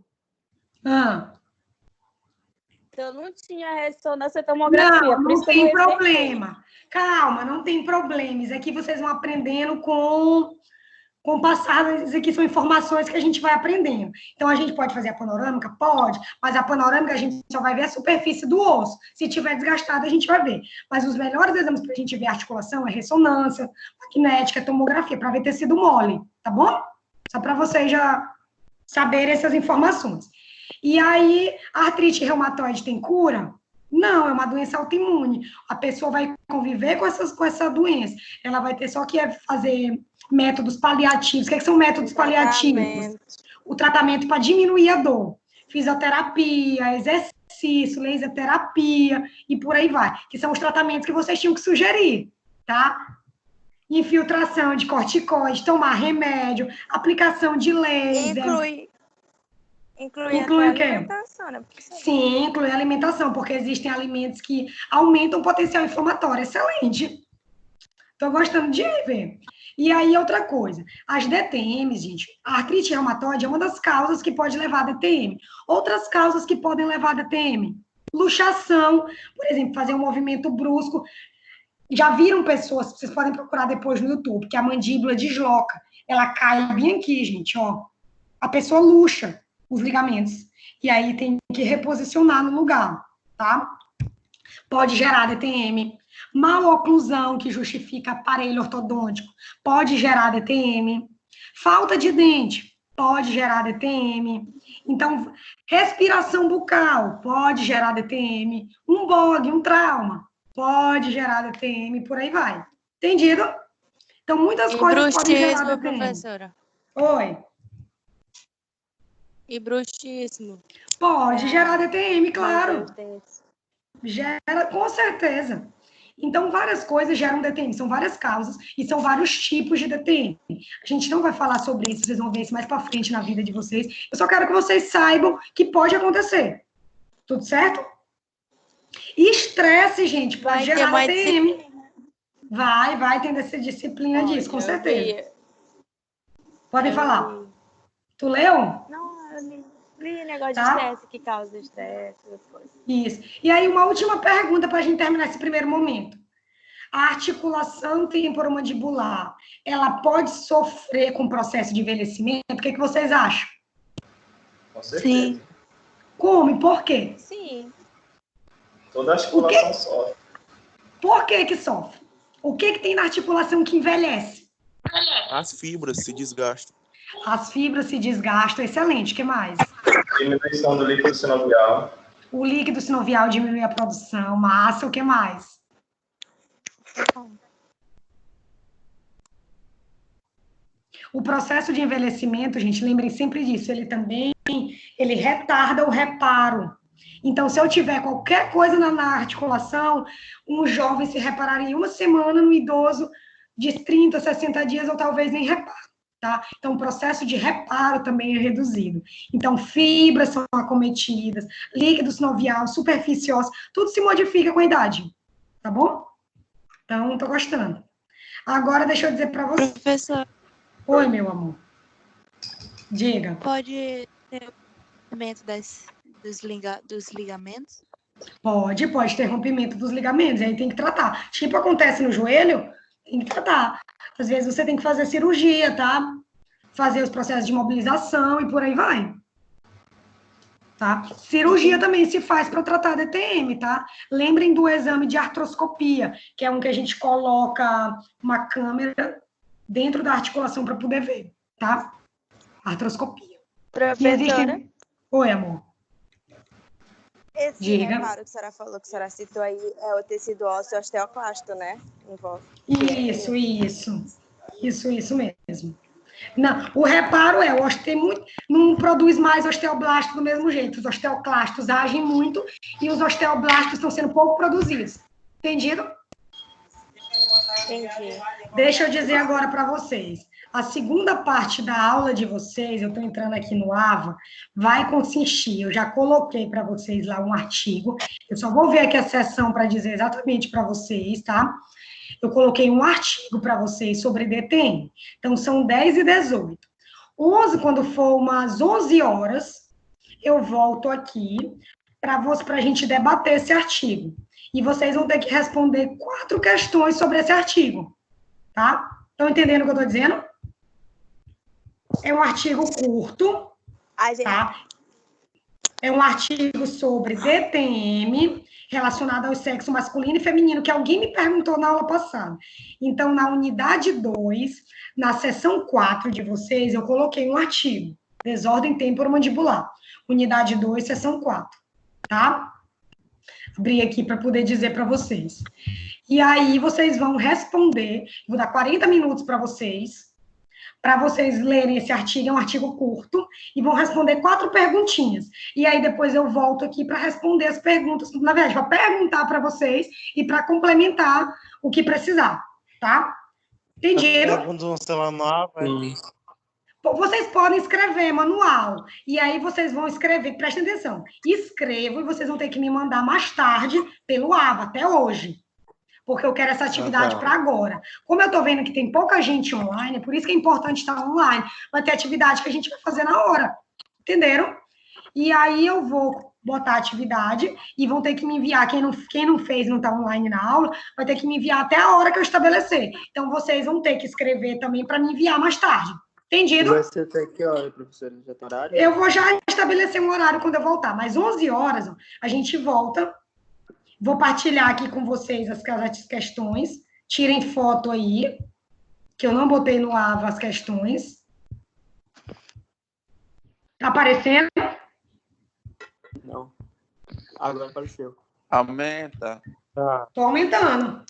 Então, eu não tinha ressonância e tomografia. Não tem problema. Calma, não tem problema. Isso aqui vocês vão aprendendo com o passado. Isso aqui são informações que a gente vai aprendendo. Então, a gente pode fazer a panorâmica? Pode. Mas a panorâmica, a gente só vai ver a superfície do osso. Se tiver desgastado, a gente vai ver. Mas os melhores exames para a gente ver a articulação é ressonância, magnética, tomografia, para ver tecido mole. Tá bom? Só para vocês já saberem essas informações. E aí, a artrite reumatoide tem cura? Não, é uma doença autoimune. A pessoa vai conviver com essa doença. Ela vai ter só que fazer métodos paliativos. O que são métodos paliativos? O tratamento para diminuir a dor. Fisioterapia, exercício, laser terapia e por aí vai. Que são os tratamentos que vocês tinham que sugerir, tá? Infiltração de corticoide, tomar remédio, aplicação de laser. Inclui a alimentação, né? Sim, inclui a alimentação, porque existem alimentos que aumentam o potencial inflamatório. Excelente. Estou gostando de ver. E aí, outra coisa. As DTMs, gente, a artrite reumatoide é uma das causas que pode levar a DTM. Outras causas que podem levar a DTM. Luxação, por exemplo, fazer um movimento brusco. Já viram pessoas, vocês podem procurar depois no YouTube, que a mandíbula desloca. Ela cai bem aqui, gente, ó. A pessoa luxa os ligamentos. E aí tem que reposicionar no lugar, tá? Pode gerar DTM. Maloclusão, que justifica aparelho ortodôntico, pode gerar DTM. Falta de dente, pode gerar DTM. Então, respiração bucal, pode gerar DTM. Um bog, um trauma, pode gerar DTM, por aí vai. Entendido? Então, muitas E coisas podem gerar bruxismo, DTM. professora? Oi. E bruxismo? Pode gerar DTM, Meu claro. Deus. Gera, com certeza. Então, várias coisas geram DTM, são várias causas e são vários tipos de DTM. A gente não vai falar sobre isso, vocês vão ver isso mais para frente na vida de vocês. Eu só quero que vocês saibam que pode acontecer. Tudo certo? E estresse, gente, pode Vai ter gerar mais DTM. Vai ter essa disciplina Olha, disso, com eu certeza. vi- Podem eu falar. vi. Tu leu? Não, eu li negócio de Tá. estresse, que causa estresse, essas coisas. Isso. E aí, uma última pergunta para a gente terminar esse primeiro momento. A articulação temporomandibular, ela pode sofrer com o processo de envelhecimento? O que vocês acham? Com certeza. Sim. Como e por quê? Sim. Toda articulação sofre. Por que sofre? O que tem na articulação que envelhece? As fibras se desgastam. As fibras se desgastam, excelente. O que mais? Diminuição do líquido sinovial. O líquido sinovial diminui a produção, massa, o que mais? O processo de envelhecimento, gente, lembrem sempre disso, ele retarda o reparo. Então, se eu tiver qualquer coisa na articulação, um jovem se repararia em uma semana, no idoso de 30, 60 dias, ou talvez nem reparo, tá? Então, o processo de reparo também é reduzido. Então, fibras são acometidas, líquido sinovial, superfície óssea, tudo se modifica com a idade, tá bom? Então, tô gostando. Agora, deixa eu dizer para você. Professor. Oi, meu amor. Diga. Pode ter rompimento dos ligamentos? Pode ter rompimento dos ligamentos, aí tem que tratar. Tipo, acontece no joelho, tem que tratar. Às vezes você tem que fazer cirurgia, tá? Fazer os processos de mobilização e por aí vai. Tá? Cirurgia também se faz para tratar DTM, tá? Lembrem do exame de artroscopia, que é um que a gente coloca uma câmera dentro da articulação para poder ver, tá? Artroscopia. Professora? Oi, amor. Esse Diga. reparo que a senhora falou, que a senhora citou aí, é o tecido ósseo osteoclasto, né? Envolve. Isso mesmo. Não, o reparo não produz mais osteoblasto do mesmo jeito. Os osteoclastos agem muito e os osteoblastos estão sendo pouco produzidos. Entendido? Entendi. Deixa eu dizer agora para vocês. A segunda parte da aula de vocês, eu estou entrando aqui no AVA, vai consistir, eu já coloquei para vocês lá um artigo, eu só vou ver aqui a sessão para dizer exatamente para vocês, tá? Eu coloquei um artigo para vocês sobre DTM. Então, são 10 e 18. 11, quando for umas 11 horas, eu volto aqui para a gente debater esse artigo. E vocês vão ter que responder 4 questões sobre esse artigo, tá? Estão entendendo o que eu estou dizendo? É um artigo curto, tá? É um artigo sobre DTM, relacionado ao sexo masculino e feminino, que alguém me perguntou na aula passada. Então, na unidade 2, na seção 4 de vocês, eu coloquei um artigo, desordem temporomandibular. Unidade 2, seção 4, tá? Abri aqui para poder dizer para vocês. E aí, vocês vão responder, vou dar 40 minutos para vocês lerem esse artigo, é um artigo curto, e vão responder 4 perguntinhas. E aí, depois eu volto aqui para responder as perguntas, na verdade, para perguntar para vocês e para complementar o que precisar, tá? Entendido? Vocês podem escrever manual, e aí vocês vão escrever, prestem atenção, escrevam e vocês vão ter que me mandar mais tarde pelo AVA, até hoje. Porque eu quero essa atividade para agora. Como eu estou vendo que tem pouca gente online, é por isso que é importante estar online. Vai ter atividade que a gente vai fazer na hora. Entenderam? E aí eu vou botar a atividade e vão ter que me enviar. Quem não fez, não está online na aula, vai ter que me enviar até a hora que eu estabelecer. Então, vocês vão ter que escrever também para me enviar mais tarde. Entendido? Vai ser até que hora, professora? Já tem horário? Eu vou já estabelecer um horário quando eu voltar. Mas 11 horas, a gente volta. Vou partilhar aqui com vocês as questões. Tirem foto aí, que eu não botei no AVA as questões. Tá aparecendo? Não. Agora apareceu. Aumenta. Tô aumentando.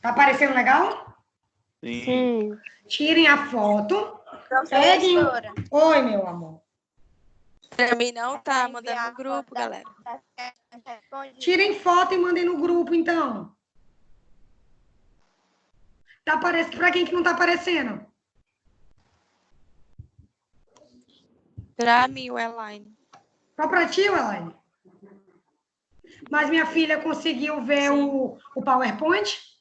Tá aparecendo legal? Sim. Tirem a foto. Peguem... Oi, meu amor. Pra mim não tá mandando no grupo, galera. Tirem foto e mandem no grupo, então. Tá aparecendo. Pra quem que não tá aparecendo? Pra mim, o Elaine. Só pra ti, Elaine? Mas minha filha conseguiu ver o PowerPoint?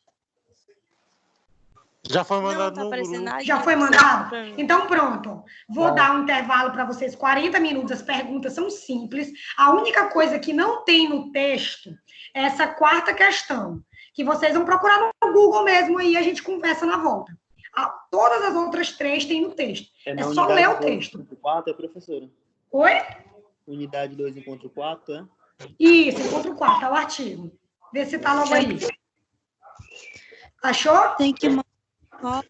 Já foi Não, mandado tá no aparecendo grupo. nada. Já foi mandado? Então, pronto. Vou dar um intervalo para vocês, 40 minutos. As perguntas são simples. A única coisa que não tem no texto é essa quarta questão, que vocês vão procurar no Google mesmo aí, a gente conversa na volta. Todas as outras 3 tem no texto. É só ler o texto. Encontro 4, professora? Oi? Unidade 2, encontro 4, é? Isso, encontro 4, é o artigo. Vê se tá logo aí. Achou? Tem que mandar.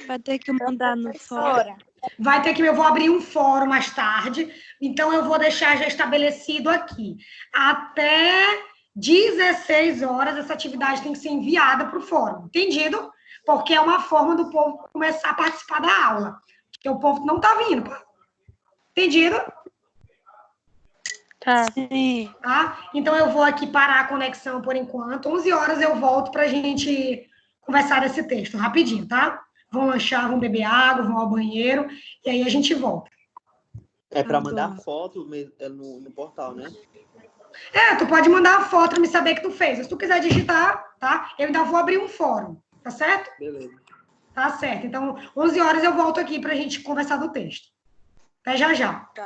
Vai ter que mandar no fórum. Vai ter que, eu vou abrir um fórum mais tarde, então eu vou deixar já estabelecido aqui. Até 16 horas essa atividade tem que ser enviada para o fórum, entendido? Porque é uma forma do povo começar a participar da aula, porque o povo não está vindo. Entendido? Tá. Sim. Tá? Então eu vou aqui parar a conexão por enquanto. 11 horas eu volto para a gente conversar desse texto, rapidinho, tá? Vão lanchar, vão beber água, vão ao banheiro, e aí a gente volta. É para mandar foto no portal, né? Tu pode mandar a foto para me saber que tu fez. Se tu quiser digitar, tá? Eu ainda vou abrir um fórum, tá certo? Beleza. Tá certo. Então, 11 horas eu volto aqui para a gente conversar do texto. Até já já. Tá.